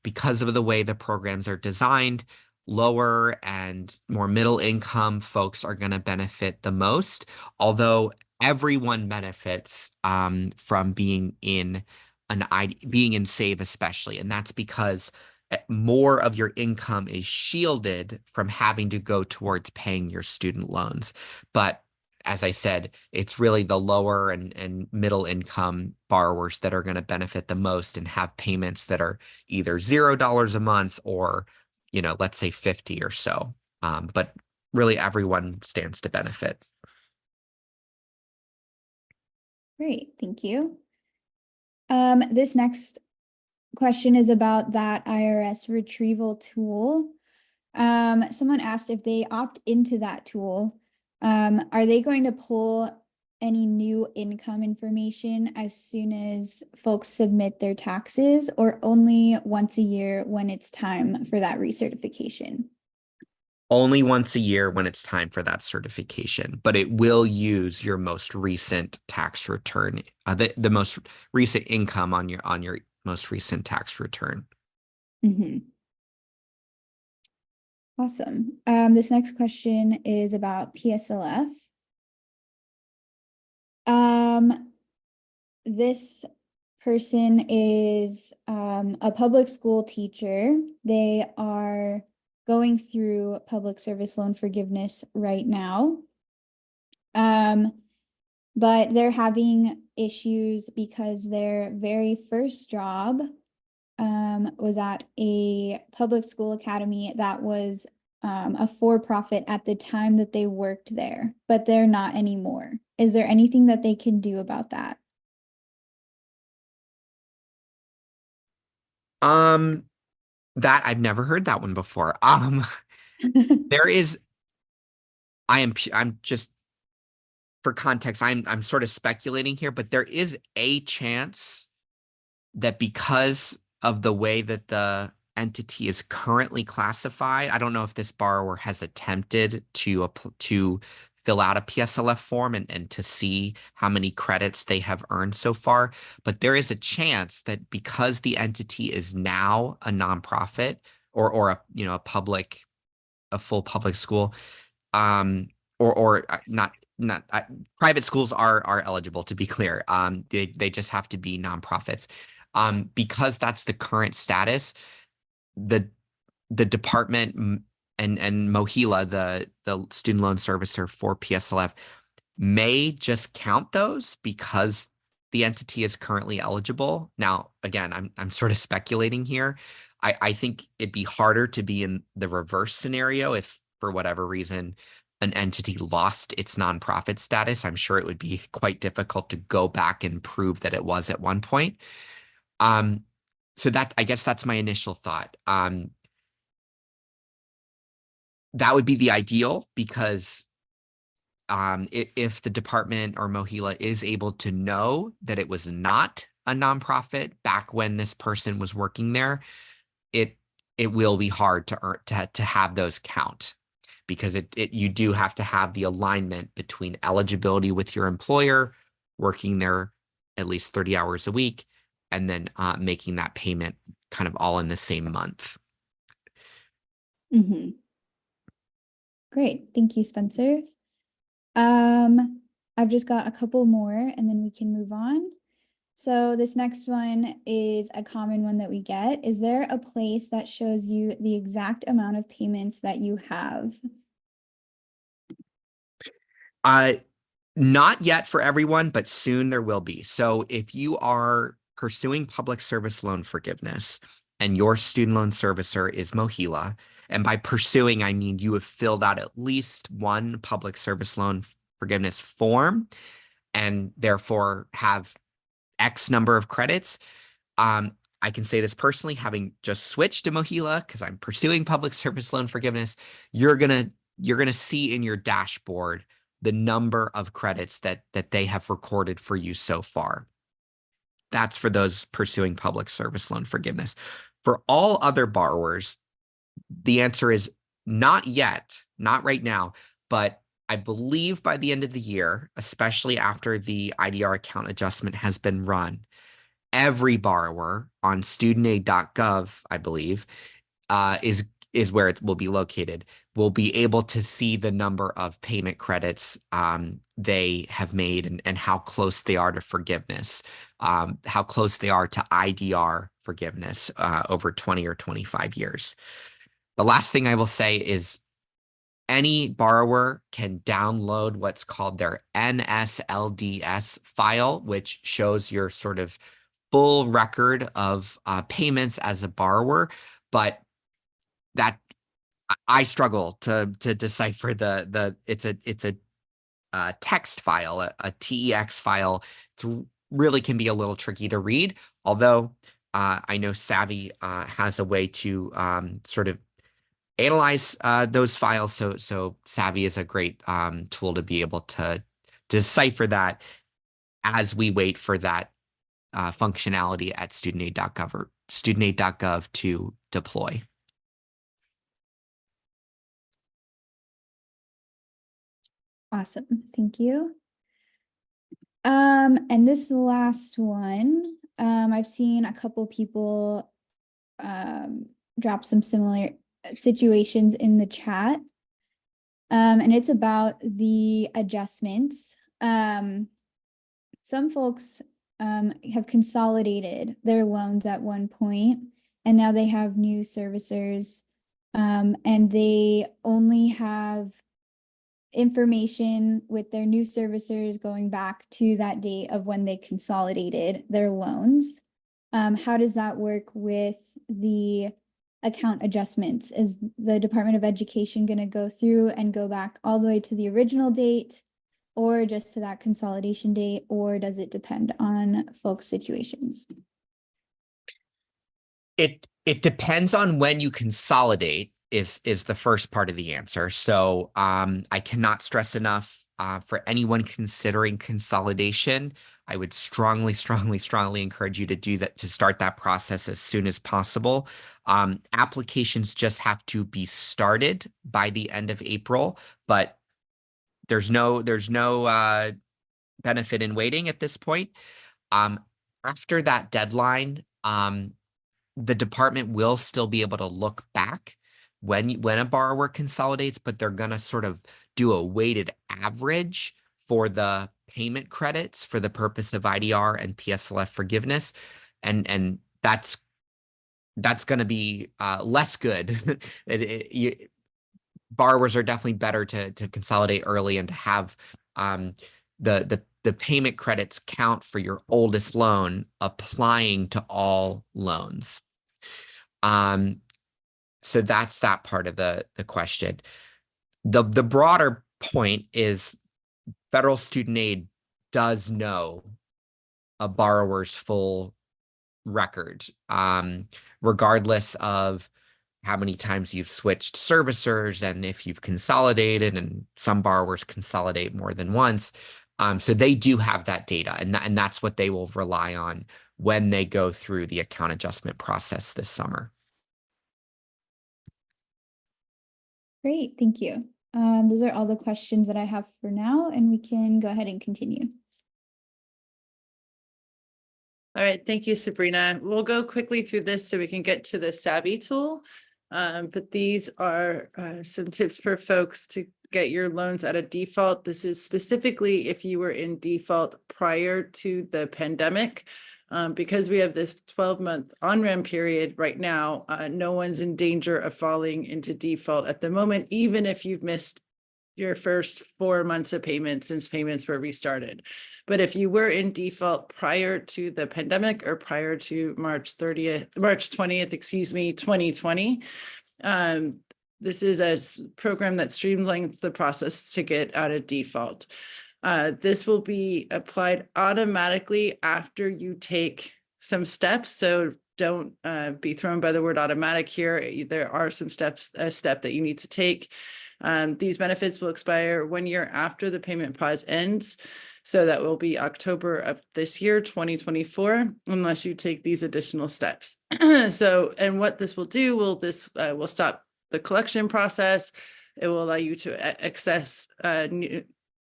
Because of the way the programs are designed, lower and more middle income folks are going to benefit the most, although everyone benefits from being in SAVE especially. And that's because more of your income is shielded from having to go towards paying your student loans. But as I said, it's really the lower and middle income borrowers that are going to benefit the most and have payments that are either $0 a month or, let's say 50 or so. But really everyone stands to benefit. Great, thank you. This next question is about that IRS retrieval tool. Someone asked if they opt into that tool, are they going to pull any new income information as soon as folks submit their taxes, or only once a year when it's time for that recertification? Only once a year when it's time for that certification, but it will use your most recent tax return, the most recent income on your most recent tax return. Mm-hmm. Awesome. This next question is about PSLF. This person is a public school teacher. They are going through public service loan forgiveness right now. But they're having issues because their very first job was at a public school academy that was a for-profit at the time that they worked there, but they're not anymore. Is there anything that they can do about that? That I've never heard that one before. There is, I'm just, for context, I'm sort of speculating here, but there is a chance that because of the way that the entity is currently classified, I don't know if this borrower has attempted to fill out a PSLF form and to see how many credits they have earned so far, but there is a chance that because the entity is now a nonprofit or a full public school, or not private schools are eligible, to be clear. They just have to be nonprofits. Because that's the current status, the department and MOHELA, the student loan servicer for PSLF, may just count those because the entity is currently eligible. Now, again, I'm sort of speculating here. I think it'd be harder to be in the reverse scenario if, for whatever reason, an entity lost its nonprofit status, I'm sure it would be quite difficult to go back and prove that it was at one point. So that, I guess that's my initial thought. That would be the ideal, because if the department or MOHELA is able to know that it was not a nonprofit back when this person was working there, it will be hard to earn, to have those count, because you do have to have the alignment between eligibility with your employer, working there at least 30 hours a week, and then making that payment kind of all in the same month. Mm-hmm. Great. Thank you, Spencer. I've just got a couple more and then we can move on. So this next one is a common one that we get. Is there a place that shows you the exact amount of payments that you have? Not yet for everyone, but soon there will be. So if you are pursuing public service loan forgiveness and your student loan servicer is MOHELA, and by pursuing, I mean you have filled out at least one public service loan forgiveness form and therefore have X number of credits. I can say this personally, having just switched to MOHELA because I'm pursuing public service loan forgiveness, you're gonna see in your dashboard the number of credits that they have recorded for you so far. That's for those pursuing public service loan forgiveness. For all other borrowers, the answer is not yet, not right now, but I believe by the end of the year, especially after the IDR account adjustment has been run, every borrower on studentaid.gov, I believe, is where it will be located, will be able to see the number of payment credits they have made and how close they are to forgiveness, how close they are to IDR forgiveness over 20 or 25 years. The last thing I will say is any borrower can download what's called their NSLDS file, which shows your sort of full record of payments as a borrower, but that I struggle to decipher it's a text file, a TEX file. It really can be a little tricky to read, although I know Savvy has a way to sort of analyze those files. So Savvy is a great tool to be able to decipher that as we wait for that functionality at studentaid.gov to deploy. Awesome. Thank you. And this last one, I've seen a couple people drop some similar situations in the chat. And it's about the adjustments. Some folks have consolidated their loans at one point, and now they have new servicers, and they only have information with their new servicers going back to that date of when they consolidated their loans. How does that work with the account adjustments? Is the Department of Education going to go through and go back all the way to the original date, or just to that consolidation date, or does it depend on folks' situations? It depends on when you consolidate is the first part of the answer. So I cannot stress enough for anyone considering consolidation, I would strongly encourage you to do that, to start that process as soon as possible. Applications just have to be started by the end of April, but there's no benefit in waiting at this point. After that deadline, the department will still be able to look back when a borrower consolidates, but they're going to sort of do a weighted average for the payment credits for the purpose of IDR and PSLF forgiveness. And that's going to be less good. Borrowers are definitely better to consolidate early and to have the payment credits count for your oldest loan applying to all loans. So that's that part of the question. The broader point is federal student aid does know a borrower's full record, regardless of how many times you've switched servicers and if you've consolidated, and some borrowers consolidate more than once. So they do have that data, and that's what they will rely on when they go through the account adjustment process this summer. Great, thank you. Those are all the questions that I have for now, and we can go ahead and continue. All right, thank you, Sabrina. We'll go quickly through this so we can get to the Savvy tool. But these are some tips for folks to get your loans out of default. This is specifically if you were in default prior to the pandemic. Because we have this 12-month on-ramp period right now, no one's in danger of falling into default at the moment, even if you've missed your first 4 months of payments since payments were restarted. But if you were in default prior to the pandemic or prior to March 20th, 2020, this is a program that streamlines the process to get out of default. This will be applied automatically after you take some steps. So don't be thrown by the word automatic here. There are some steps, a step that you need to take. These benefits will expire 1 year after the payment pause ends. So that will be October of this year, 2024, unless you take these additional steps. And what this will do, will stop the collection process. It will allow you to access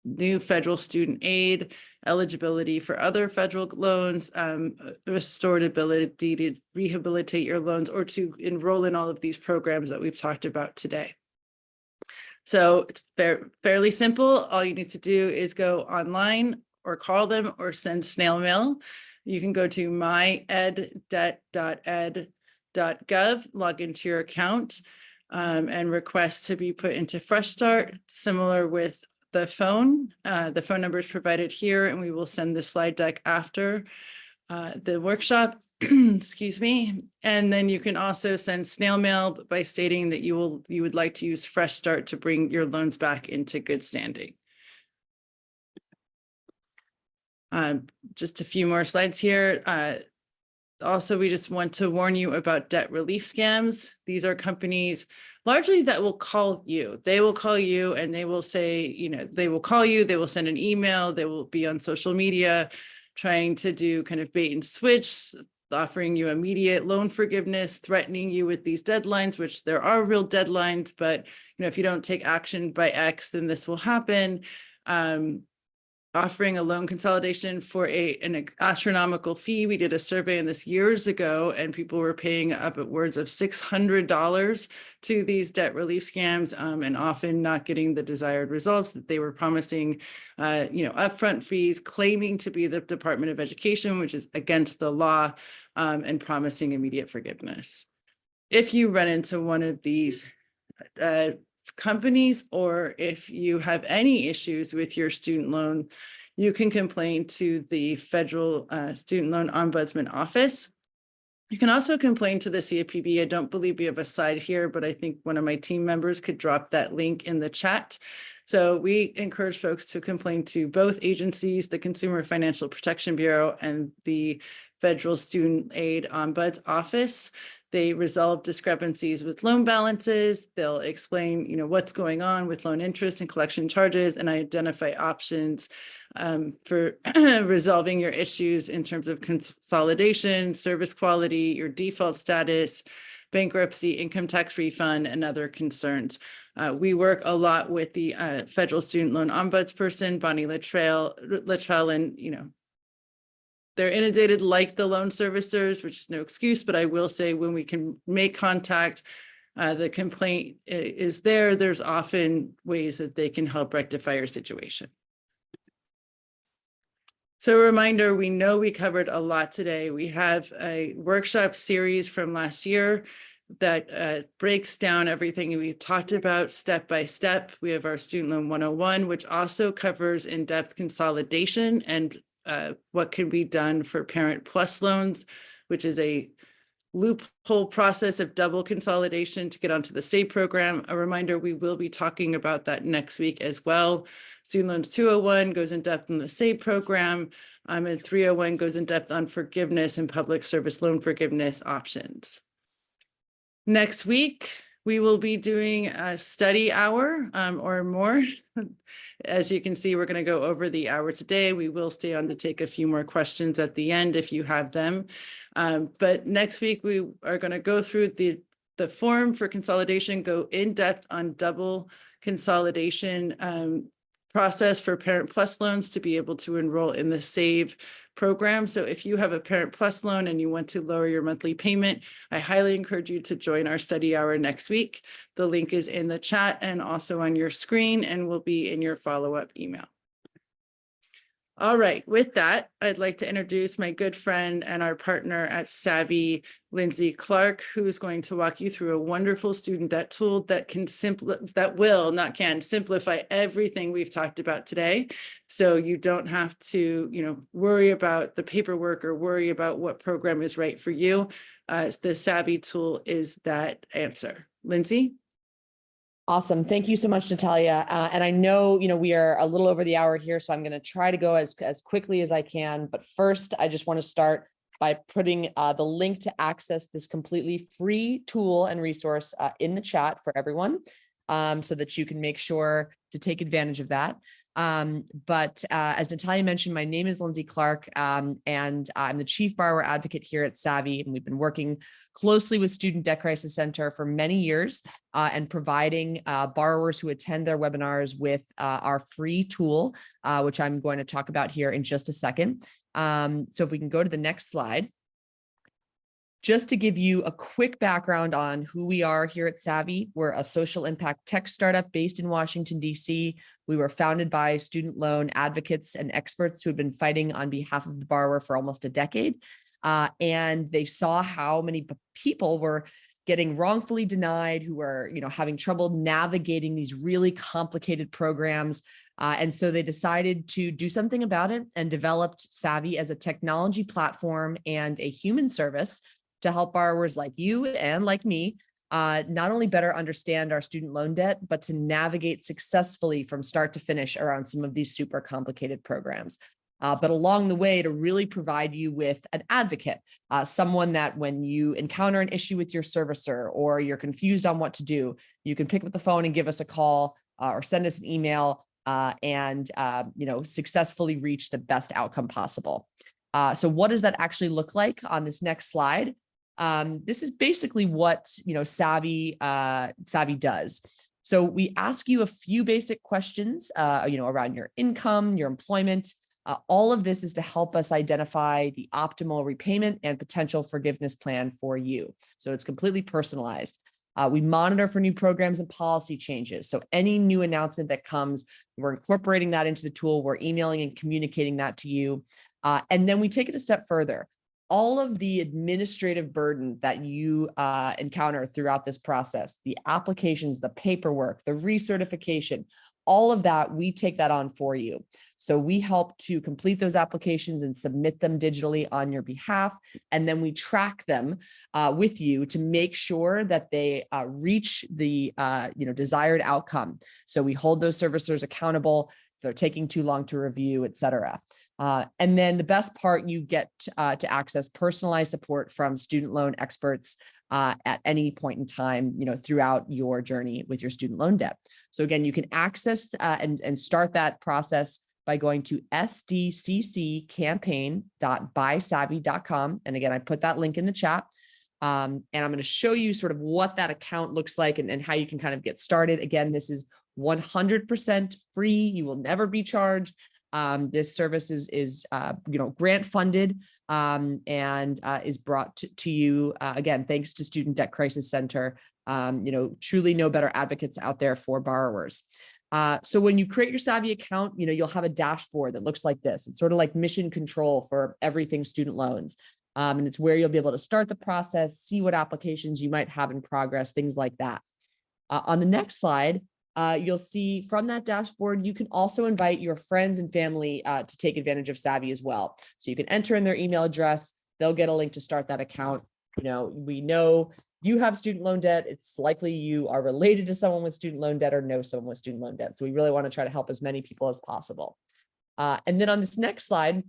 new federal student aid, eligibility for other federal loans, restored ability to rehabilitate your loans, or to enroll in all of these programs that we've talked about today. So it's fairly simple. All you need to do is go online or call them or send snail mail. You can go to myeddebt.ed.gov, log into your account, and request to be put into Fresh Start, similar with the phone. The phone number is provided here, and we will send the slide deck after the workshop. Excuse me. And then you can also send snail mail by stating that you would like to use Fresh Start to bring your loans back into good standing. Just a few more slides here. Also, we just want to warn you about debt relief scams. These are companies largely that will call you. They will call you and they will say, they will call you, they will send an email, they will be on social media trying to do kind of bait and switch, offering you immediate loan forgiveness, threatening you with these deadlines, which there are real deadlines, but if you don't take action by X, then this will happen. Offering a loan consolidation for an astronomical fee. We did a survey on this years ago, and people were paying upwards of $600 to these debt relief scams, and often not getting the desired results that they were promising, upfront fees, claiming to be the Department of Education, which is against the law, and promising immediate forgiveness. If you run into one of these companies, or if you have any issues with your student loan, you can complain to the Federal Student Loan Ombudsman Office. You can also complain to the CFPB. I don't believe we have a slide here, but I think one of my team members could drop that link in the chat. So we encourage folks to complain to both agencies, the Consumer Financial Protection Bureau and the Federal Student Aid Ombuds Office. They resolve discrepancies with loan balances. They'll explain, what's going on with loan interest and collection charges, and identify options for resolving your issues in terms of consolidation, service quality, your default status, bankruptcy, income tax refund, and other concerns. We work a lot with the Federal Student Loan Ombudsperson, Bonnie Luttrell, and they're inundated like the loan servicers, which is no excuse, but I will say when we can make contact, the complaint is there. There's often ways that they can help rectify your situation. So a reminder, we know we covered a lot today. We have a workshop series from last year that breaks down everything we've talked about step by step. We have our Student Loan 101, which also covers in-depth consolidation and what can be done for Parent Plus loans, which is a loophole process of double consolidation to get onto the SAVE program. A reminder, we will be talking about that next week as well. Student Loans 201 goes in depth on the SAVE program, and 301 goes in depth on forgiveness and public service loan forgiveness options. Next week, we will be doing a study hour or more. As you can see, we're going to go over the hour today. We will stay on to take a few more questions at the end if you have them. But next week, we are going to go through the form for consolidation, go in depth on double consolidation process for Parent Plus loans to be able to enroll in the SAVE program. So if you have a Parent Plus loan and you want to lower your monthly payment, I highly encourage you to join our study hour next week. The link is in the chat and also on your screen and will be in your follow-up email. All right, with that, I'd like to introduce my good friend and our partner at Savvy, Lindsay Clark, who is going to walk you through a wonderful student debt tool that can simplify everything we've talked about today. So you don't have to, worry about the paperwork or worry about what program is right for you. The Savvy tool is that answer. Lindsay? Awesome. Thank you so much, Natalia. And I know, we are a little over the hour here, so I'm going to try to go as quickly as I can. But first, I just want to start by putting the link to access this completely free tool and resource in the chat for everyone, so that you can make sure to take advantage of that. But as Natalia mentioned, my name is Lindsay Clark, and I'm the Chief Borrower Advocate here at Savvy, and we've been working closely with Student Debt Crisis Center for many years and providing borrowers who attend their webinars with our free tool, which I'm going to talk about here in just a second. So if we can go to the next slide. Just to give you a quick background on who we are here at Savvy, we're a social impact tech startup based in Washington, D.C. We were founded by student loan advocates and experts who had been fighting on behalf of the borrower for almost a decade. And they saw how many people were getting wrongfully denied, who were, having trouble navigating these really complicated programs. And so they decided to do something about it and developed Savvy as a technology platform and a human service to help borrowers like you and like me not only better understand our student loan debt, but to navigate successfully from start to finish around some of these super complicated programs. But along the way, to really provide you with an advocate, someone that when you encounter an issue with your servicer or you're confused on what to do, you can pick up the phone and give us a call or send us an email and successfully reach the best outcome possible. So what does that actually look like on this next slide? This is basically what Savvy does. So we ask you a few basic questions, around your income, your employment. All of this is to help us identify the optimal repayment and potential forgiveness plan for you. So it's completely personalized. We monitor for new programs and policy changes. So any new announcement that comes, we're incorporating that into the tool. We're emailing and communicating that to you. And then we take it a step further. All of the administrative burden that you encounter throughout this process, the applications, the paperwork, the recertification, all of that, we take that on for you. So we help to complete those applications and submit them digitally on your behalf. And then we track them with you to make sure that they reach the desired outcome. So we hold those servicers accountable if they're taking too long to review, et cetera. And then the best part, you get to access personalized support from student loan experts at any point in time, throughout your journey with your student loan debt. So again, you can access and start that process by going to sdcccampaign.buysavvy.com. And again, I put that link in the chat. And I'm going to show you sort of what that account looks like and how you can kind of get started. Again, this is 100% free. You will never be charged. This service is grant funded and is brought to you again, thanks to Student Debt Crisis Center. Truly no better advocates out there for borrowers. So when you create your Savvy account, you'll have a dashboard that looks like this. It's sort of like mission control for everything student loans. And it's where you'll be able to start the process, see what applications you might have in progress, things like that. On the next slide, you'll see from that dashboard, you can also invite your friends and family to take advantage of Savvy as well. So you can enter in their email address, they'll get a link to start that account. We know you have student loan debt. It's likely you are related to someone with student loan debt or know someone with student loan debt. So we really want to try to help as many people as possible. And then on this next slide,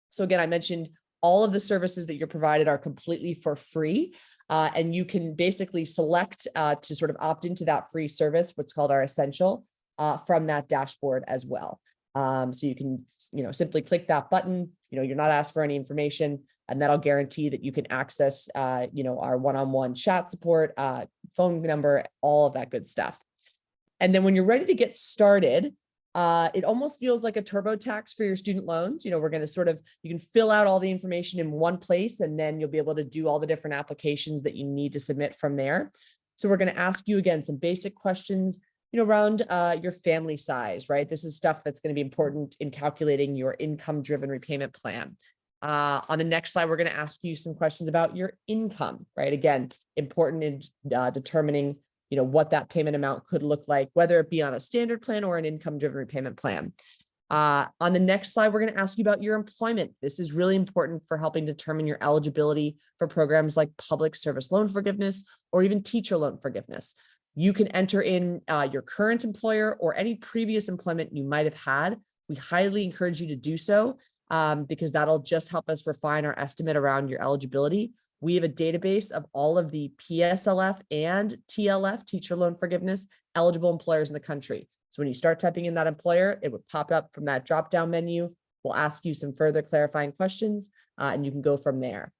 so again, I mentioned all of the services that you're provided are completely for free. And you can basically select to sort of opt into that free service, what's called our essential, from that dashboard as well. So you can, simply click that button, you're not asked for any information, and that'll guarantee that you can access, our one-on-one chat support, phone number, all of that good stuff. And then when you're ready to get started, it almost feels like a TurboTax for your student loans. We're going to you can fill out all the information in one place, and then you'll be able to do all the different applications that you need to submit from there. So we're going to ask you again some basic questions, around your family size, right? This is stuff that's going to be important in calculating your income-driven repayment plan. On the next slide, we're going to ask you some questions about your income, right? Again, important in determining what that payment amount could look like, whether it be on a standard plan or an income-driven repayment plan. On the next slide, we're going to ask you about your employment. This is really important for helping determine your eligibility for programs like public service loan forgiveness or even teacher loan forgiveness. You can enter in your current employer or any previous employment you might have had. We highly encourage you to do so because that'll just help us refine our estimate around your eligibility. We have a database of all of the PSLF and TLF, teacher loan forgiveness, eligible employers in the country. So when you start typing in that employer, it would pop up from that drop-down menu. We'll ask you some further clarifying questions, and you can go from there.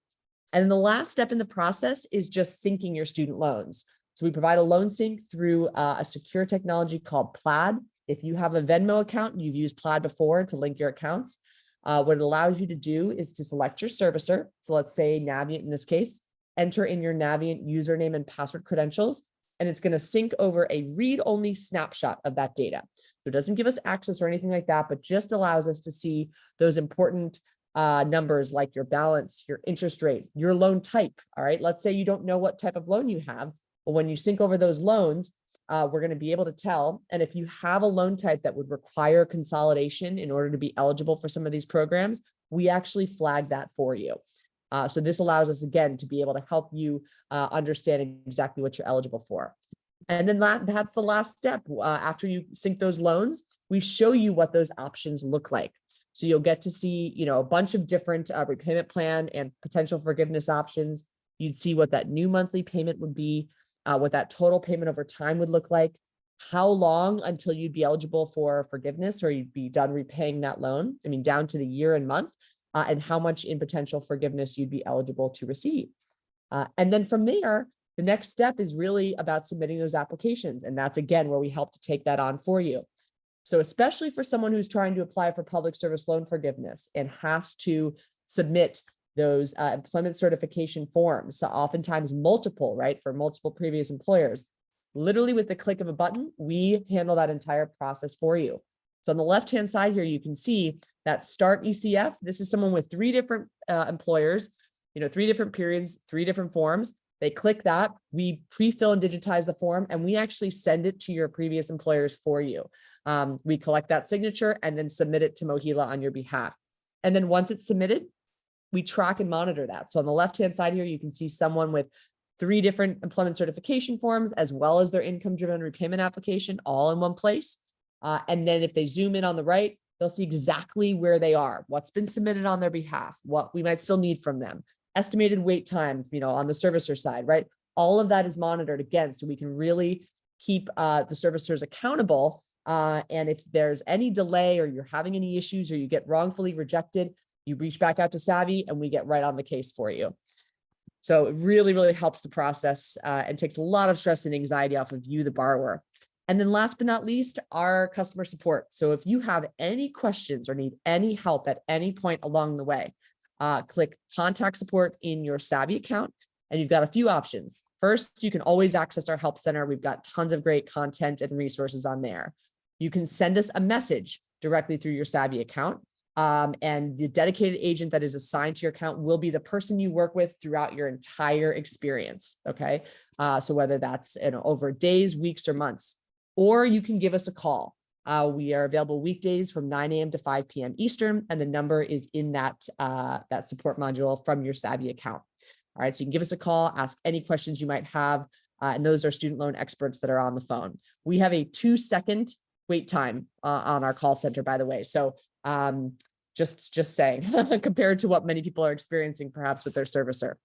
And then the last step in the process is just syncing your student loans. So we provide a loan sync through a secure technology called Plaid. If you have a Venmo account and you've used Plaid before to link your accounts, what it allows you to do is to select your servicer. So let's say Navient in this case, enter in your Navient username and password credentials, and it's going to sync over a read-only snapshot of that data. So it doesn't give us access or anything like that, but just allows us to see those important numbers like your balance, your interest rate, your loan type. All right, let's say you don't know what type of loan you have, but when you sync over those loans, we're going to be able to tell. And if you have a loan type that would require consolidation in order to be eligible for some of these programs, we actually flag that for you. So this allows us, again, to be able to help you understand exactly what you're eligible for. And then that's the last step. After you sync those loans, we show you what those options look like. So you'll get to see, a bunch of different repayment plan and potential forgiveness options. You'd see what that new monthly payment would be, what that total payment over time would look like, how long until you'd be eligible for forgiveness or you'd be done repaying that loan, down to the year and month, and how much in potential forgiveness you'd be eligible to receive. And then from there, the next step is really about submitting those applications. And that's, again, where we help to take that on for you. So especially for someone who's trying to apply for public service loan forgiveness and has to submit those employment certification forms, so oftentimes multiple, right, for multiple previous employers. Literally with the click of a button, we handle that entire process for you. So on the left-hand side here, you can see that Start ECF. This is someone with 3 different employers, 3 different periods, 3 different forms. They click that, we pre-fill and digitize the form, and we actually send it to your previous employers for you. We collect that signature and then submit it to MOHELA on your behalf. And then once it's submitted, we track and monitor that. So on the left-hand side here, you can see someone with 3 different employment certification forms, as well as their income-driven repayment application, all in one place. And then if they zoom in on the right, they'll see exactly where they are, what's been submitted on their behalf, what we might still need from them, estimated wait time, on the servicer side, right? All of that is monitored again, so we can really keep the servicers accountable. And if there's any delay or you're having any issues or you get wrongfully rejected, you reach back out to Savvy and we get right on the case for you. So it really, really helps the process and takes a lot of stress and anxiety off of you, the borrower. And then last but not least, our customer support. So if you have any questions or need any help at any point along the way, click Contact Support in your Savvy account, and you've got a few options. First, you can always access our help center. We've got tons of great content and resources on there. You can send us a message directly through your Savvy account. And the dedicated agent that is assigned to your account will be the person you work with throughout your entire experience. Okay. So whether that's over days, weeks, or months, or you can give us a call. We are available weekdays from 9 a.m. to 5 p.m. Eastern, and the number is in that support module from your Savvy account. All right, so you can give us a call, ask any questions you might have, and those are student loan experts that are on the phone. We have a 2-second wait time on our call center, by the way. So just saying, compared to what many people are experiencing perhaps with their servicer.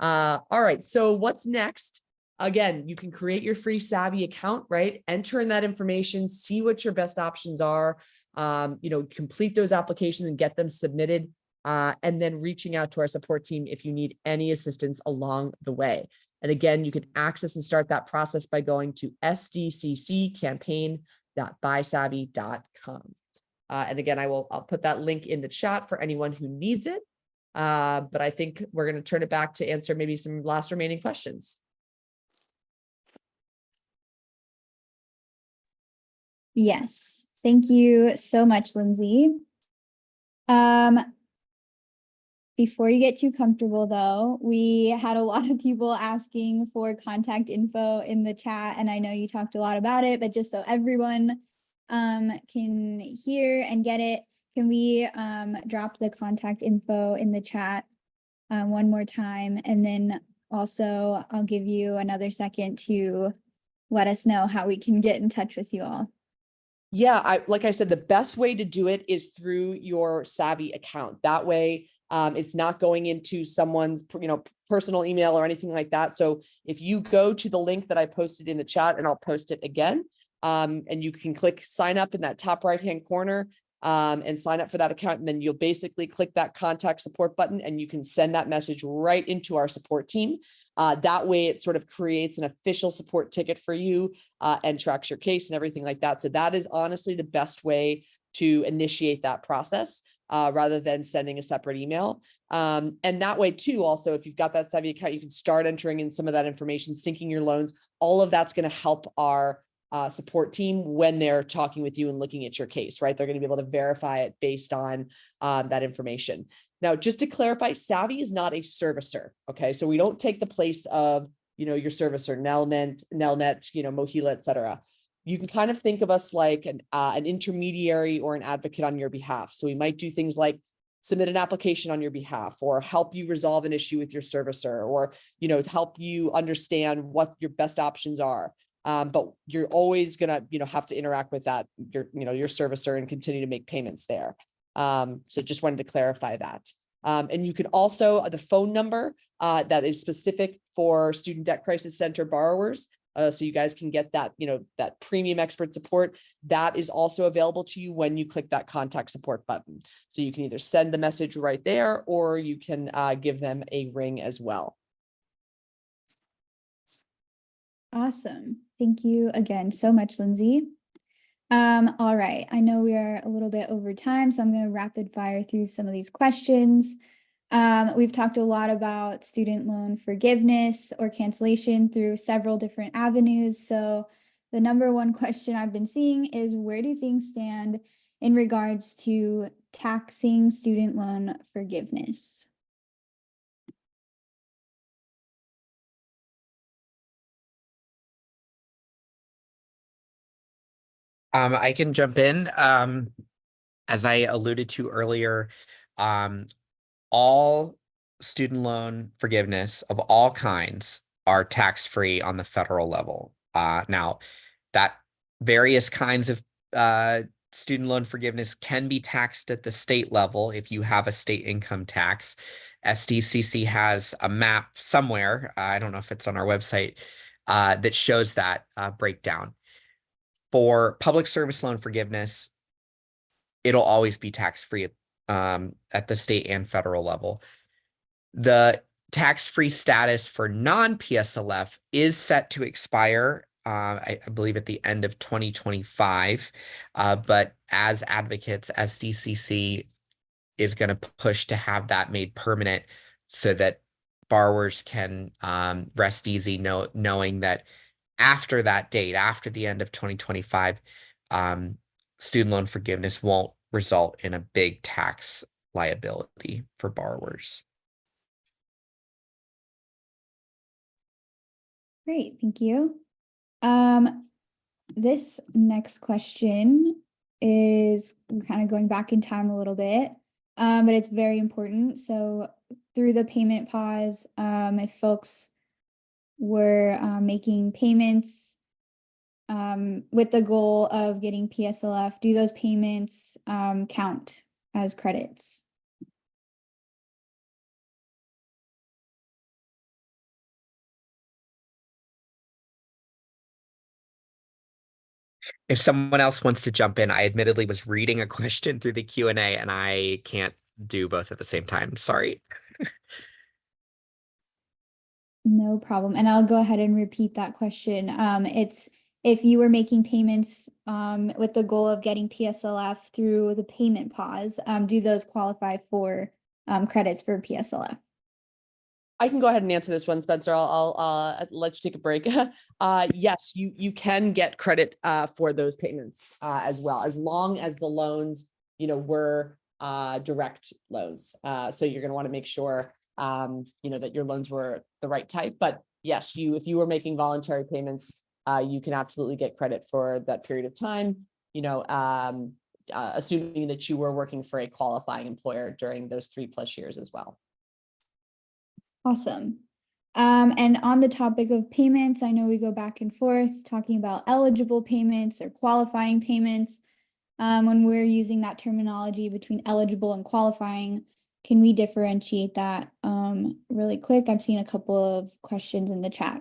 All right, so what's next? Again, you can create your free Savvy account, right? Enter in that information, see what your best options are, complete those applications and get them submitted, and then reaching out to our support team if you need any assistance along the way. And again, you can access and start that process by going to sdcccampaign.buysavvy.com. And again, I'll put that link in the chat for anyone who needs it. But I think we're going to turn it back to answer maybe some last remaining questions. Yes, thank you so much, Lindsay. Before you get too comfortable though, we had a lot of people asking for contact info in the chat, and I know you talked a lot about it, but just so everyone can hear and get it, can we drop the contact info in the chat one more time, and then also I'll give you another second to let us know how we can get in touch with you all. Yeah, like I said, the best way to do it is through your Savvy account. That way, it's not going into someone's personal email or anything like that. So if you go to the link that I posted in the chat, and I'll post it again, and you can click sign up in that top right-hand corner and sign up for that account. And then you'll basically click that contact support button and you can send that message right into our support team. That way it sort of creates an official support ticket for you and tracks your case and everything like that. So that is honestly the best way to initiate that process rather than sending a separate email. And that way too, also, if you've got that Savvy account, you can start entering in some of that information, syncing your loans. All of that's going to help our support team when they're talking with you and looking at your case, right? They're going to be able to verify it based on that information. Now, just to clarify, Savvy is not a servicer. Okay. So we don't take the place of, your servicer, Nelnet, Mohila, et cetera. You can kind of think of us like an intermediary or an advocate on your behalf. So we might do things like submit an application on your behalf, or help you resolve an issue with your servicer, or, help you understand what your best options are. But you're always gonna, have to interact with that, your servicer, and continue to make payments there. So just wanted to clarify that. And you can also, the phone number that is specific for Student Debt Crisis Center borrowers, so you guys can get that, that premium expert support, that is also available to you when you click that contact support button. So you can either send the message right there, or you can give them a ring as well. Awesome. Thank you again so much, Lindsay. All right. I know we are a little bit over time, so I'm going to rapid fire through some of these questions. We've talked a lot about student loan forgiveness or cancellation through several different avenues. So the number one question I've been seeing is, where do things stand in regards to taxing student loan forgiveness? I can jump in. As I alluded to earlier, all student loan forgiveness of all kinds are tax-free on the federal level. Now, that various kinds of student loan forgiveness can be taxed at the state level if you have a state income tax. SDCC has a map somewhere, I don't know if it's on our website, that shows that breakdown. For public service loan forgiveness, it'll always be tax-free at the state and federal level. The tax-free status for non-PSLF is set to expire, I believe, at the end of 2025. But as advocates, SDCC is going to push to have that made permanent so that borrowers can rest easy knowing that after that date, after the end of 2025, student loan forgiveness won't result in a big tax liability for borrowers. Great, thank you. This next question is kind of going back in time a little bit. but it's very important. So through the payment pause, if folks were making payments with the goal of getting PSLF, do those payments count as credits? If someone else wants to jump in, I admittedly was reading a question through the Q&A and I can't do both at the same time. Sorry. No problem. And I'll go ahead and repeat that question. It's if you were making payments with the goal of getting PSLF through the payment pause, do those qualify for credits for PSLF? I can go ahead and answer this one, Spencer. I'll let you take a break. Yes, you can get credit for those payments as well, as long as the loans, were direct loans. So you're going to want to make sure, that your loans were the right type. But yes, if you were making voluntary payments, you can absolutely get credit for that period of time. Assuming that you were working for a qualifying employer during those 3+ years as well. Awesome. And on the topic of payments, I know we go back and forth talking about eligible payments or qualifying payments. When we're using that terminology between eligible and qualifying, can we differentiate that really quick? I've seen a couple of questions in the chat.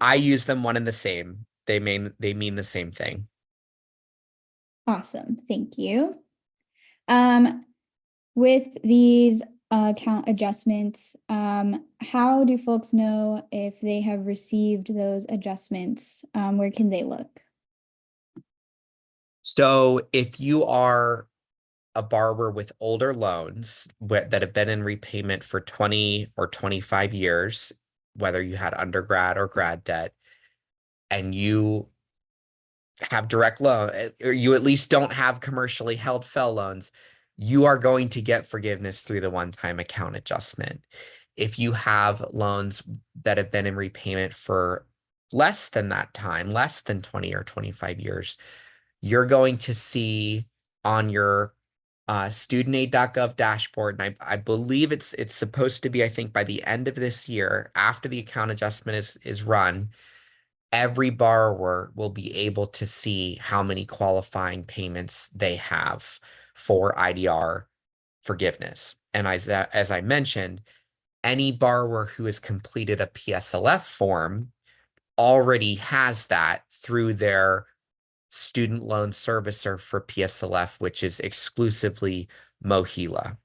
I use them one and the same. They mean the same thing. Awesome, thank you. With these account adjustments, how do folks know if they have received those adjustments? Where can they look? So if you are a borrower with older loans that have been in repayment for 20 or 25 years, whether you had undergrad or grad debt, and you have direct loan, or you at least don't have commercially held FFEL loans, you are going to get forgiveness through the one-time account adjustment. If you have loans that have been in repayment for less than that time, less than 20 or 25 years, you're going to see on your studentaid.gov dashboard, and I believe it's supposed to be, I think, by the end of this year, after the account adjustment is run, every borrower will be able to see how many qualifying payments they have for IDR forgiveness. And as I mentioned, any borrower who has completed a PSLF form already has that through their student loan servicer for PSLF, which is exclusively MOHELA.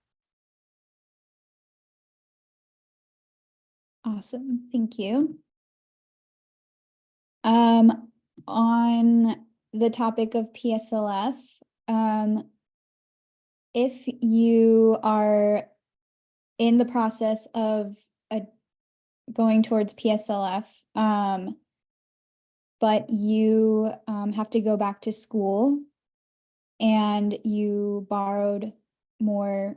Awesome, thank you. On the topic of PSLF, if you are in the process of going towards PSLF, but you have to go back to school and you borrowed more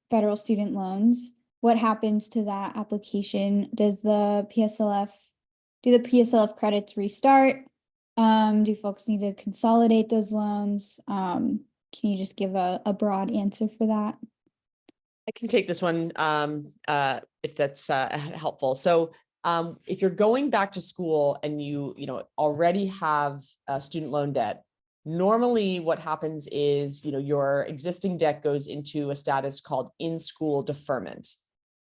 federal student loans, what happens to that application? Do the PSLF credits restart? Do folks need to consolidate those loans? Can you just give a broad answer for that? I can take this one if that's helpful. So if you're going back to school and you already have student loan debt, normally what happens is your existing debt goes into a status called in-school deferment.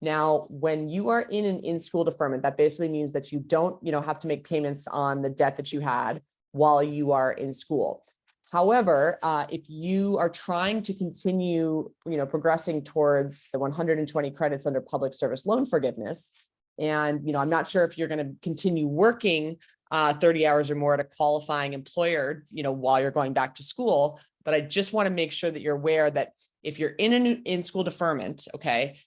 Now, when you are in an in-school deferment, that basically means that you don't have to make payments on the debt that you had while you are in school. However, if you are trying to continue, progressing towards the 120 credits under public service loan forgiveness, and, I'm not sure if you're going to continue working 30 hours or more at a qualifying employer, while you're going back to school, but I just want to make sure that you're aware that if you're in an in-school deferment, okay,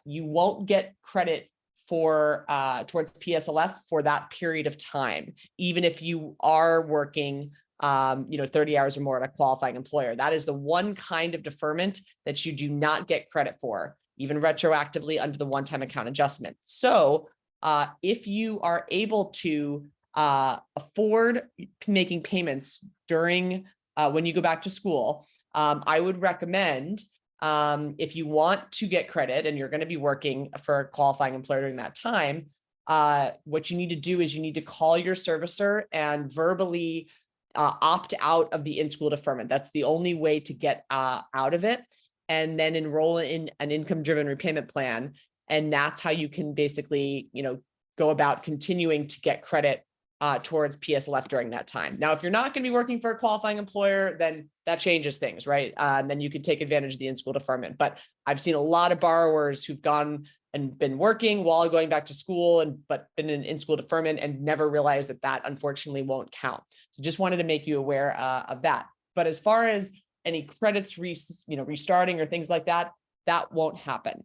you won't get credit for towards PSLF for that period of time, even if you are working 30 hours or more at a qualifying employer. That is the one kind of deferment that you do not get credit for, even retroactively under the one-time account adjustment. So if you are able to afford making payments during when you go back to school, I would recommend, if you want to get credit and you're going to be working for a qualifying employer during that time, what you need to do is you need to call your servicer and verbally opt out of the in-school deferment. That's the only way to get out of it, and then enroll in an income-driven repayment plan. And that's how you can basically, go about continuing to get credit towards PSLF during that time. Now, if you're not going to be working for a qualifying employer, then that changes things, right? And then you can take advantage of the in-school deferment. But I've seen a lot of borrowers who've gone and been working while going back to school but been in school deferment and never realized that unfortunately won't count. So just wanted to make you aware of that. But as far as any credits restarting or things like that, that won't happen.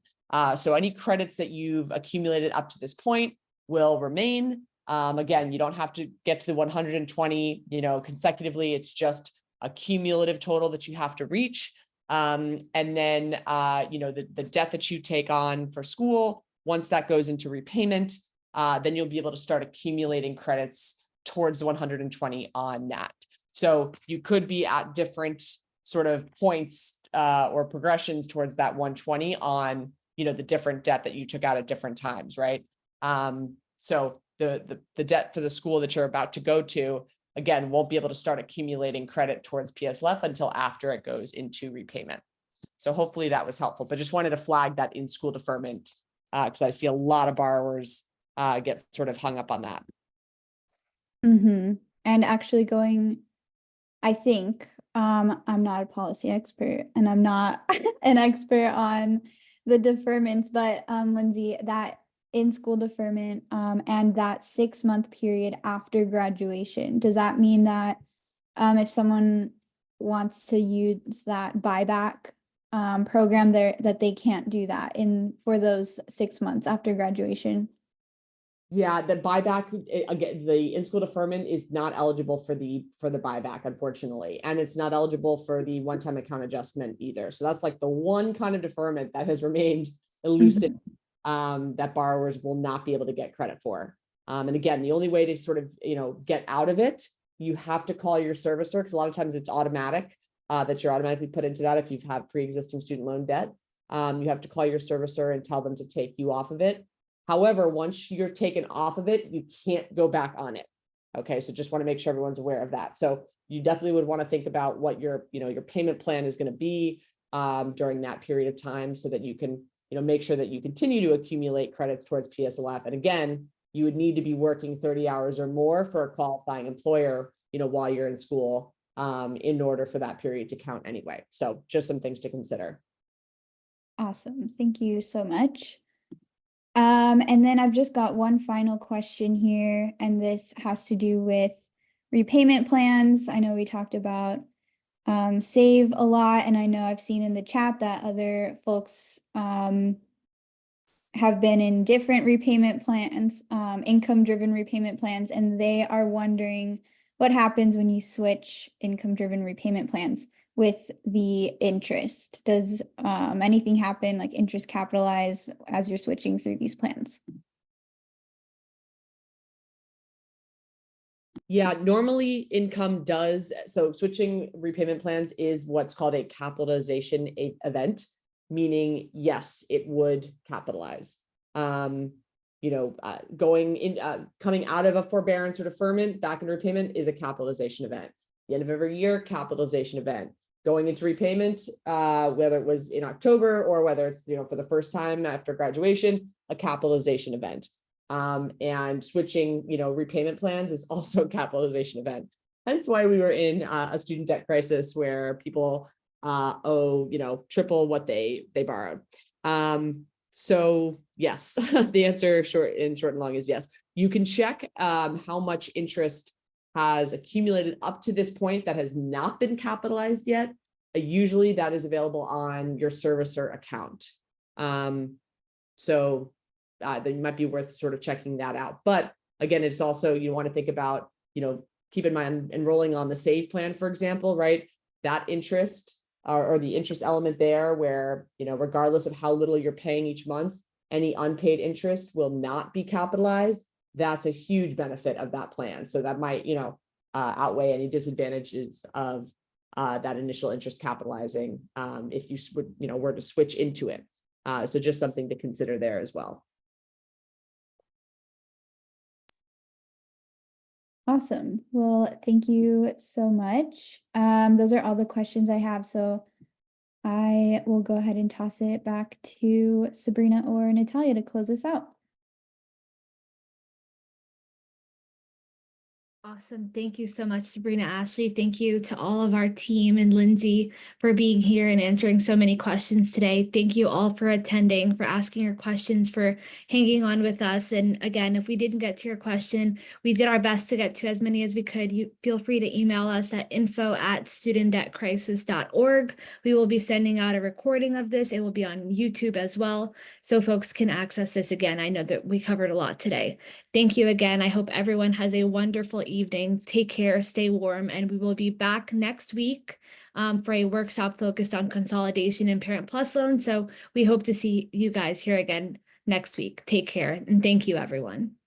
So any credits that you've accumulated up to this point will remain. Again, you don't have to get to the 120, consecutively. It's just a cumulative total that you have to reach. And then, the debt that you take on for school, once that goes into repayment, then you'll be able to start accumulating credits towards the 120 on that. So you could be at different sort of points or progressions towards that 120 on, the different debt that you took out at different times, right? So the debt for the school that you're about to go to, again, won't be able to start accumulating credit towards PSLF until after it goes into repayment. So hopefully that was helpful, but just wanted to flag that in-school deferment because I see a lot of borrowers get sort of hung up on that. Mm-hmm. And actually I think, I'm not a policy expert and I'm not an expert on the deferments, but Lindsay, that in-school deferment and that 6-month period after graduation, does that mean that if someone wants to use that buyback program there, that they can't do that for those 6 months after graduation? Yeah, the buyback, again, the in-school deferment is not eligible for the buyback, unfortunately. And it's not eligible for the one-time account adjustment either. So that's like the one kind of deferment that has remained elusive that borrowers will not be able to get credit for. And again, the only way to sort of, get out of it, you have to call your servicer, because a lot of times it's automatic that you're automatically put into that if you've had pre-existing student loan debt. You have to call your servicer and tell them to take you off of it. However, once you're taken off of it, you can't go back on it. Okay, so just want to make sure everyone's aware of that. So you definitely would want to think about what your payment plan is going to be during that period of time, so that you can, make sure that you continue to accumulate credits towards PSLF. And again, you would need to be working 30 hours or more for a qualifying employer, while you're in school, in order for that period to count anyway. So just some things to consider. Awesome. Thank you so much. And then I've just got one final question here, and this has to do with repayment plans. I know we talked about Save a lot, and I know I've seen in the chat that other folks have been in different repayment plans, income-driven repayment plans, and they are wondering what happens when you switch income-driven repayment plans with the interest. Does anything happen, like interest capitalize as you're switching through these plans? Yeah, normally income does. So switching repayment plans is what's called a capitalization event, meaning yes, it would capitalize. Coming out of a forbearance or deferment back into repayment is a capitalization event. The end of every year, capitalization event. Going into repayment, whether it was in October or whether it's, for the first time after graduation, a capitalization event. And switching, repayment plans is also a capitalization event. Hence why we were in a student debt crisis where people owe, triple what they borrowed. So yes, the answer short and long is yes. You can check how much interest has accumulated up to this point that has not been capitalized yet. Usually that is available on your servicer account. So then might be worth sort of checking that out. But again, it's also, you want to think about, keep in mind enrolling on the SAVE plan, for example, right? That interest or the interest element there where, regardless of how little you're paying each month, any unpaid interest will not be capitalized. That's a huge benefit of that plan. So that might, outweigh any disadvantages of that initial interest capitalizing if you would, were to switch into it. So just something to consider there as well. Awesome. Well, thank you so much. Those are all the questions I have. So I will go ahead and toss it back to Sabrina or Natalia to close this out. Awesome. Thank you so much, Sabrina, Ashley. Thank you to all of our team and Lindsay for being here and answering so many questions today. Thank you all for attending, for asking your questions, for hanging on with us. And again, if we didn't get to your question, we did our best to get to as many as we could. You feel free to email us at info@studentdebtcrisis.org. We will be sending out a recording of this. It will be on YouTube as well, so folks can access this again. I know that we covered a lot today. Thank you again. I hope everyone has a wonderful evening. Take care, stay warm, and we will be back next week for a workshop focused on consolidation and Parent Plus loans. So we hope to see you guys here again next week. Take care, and thank you, everyone.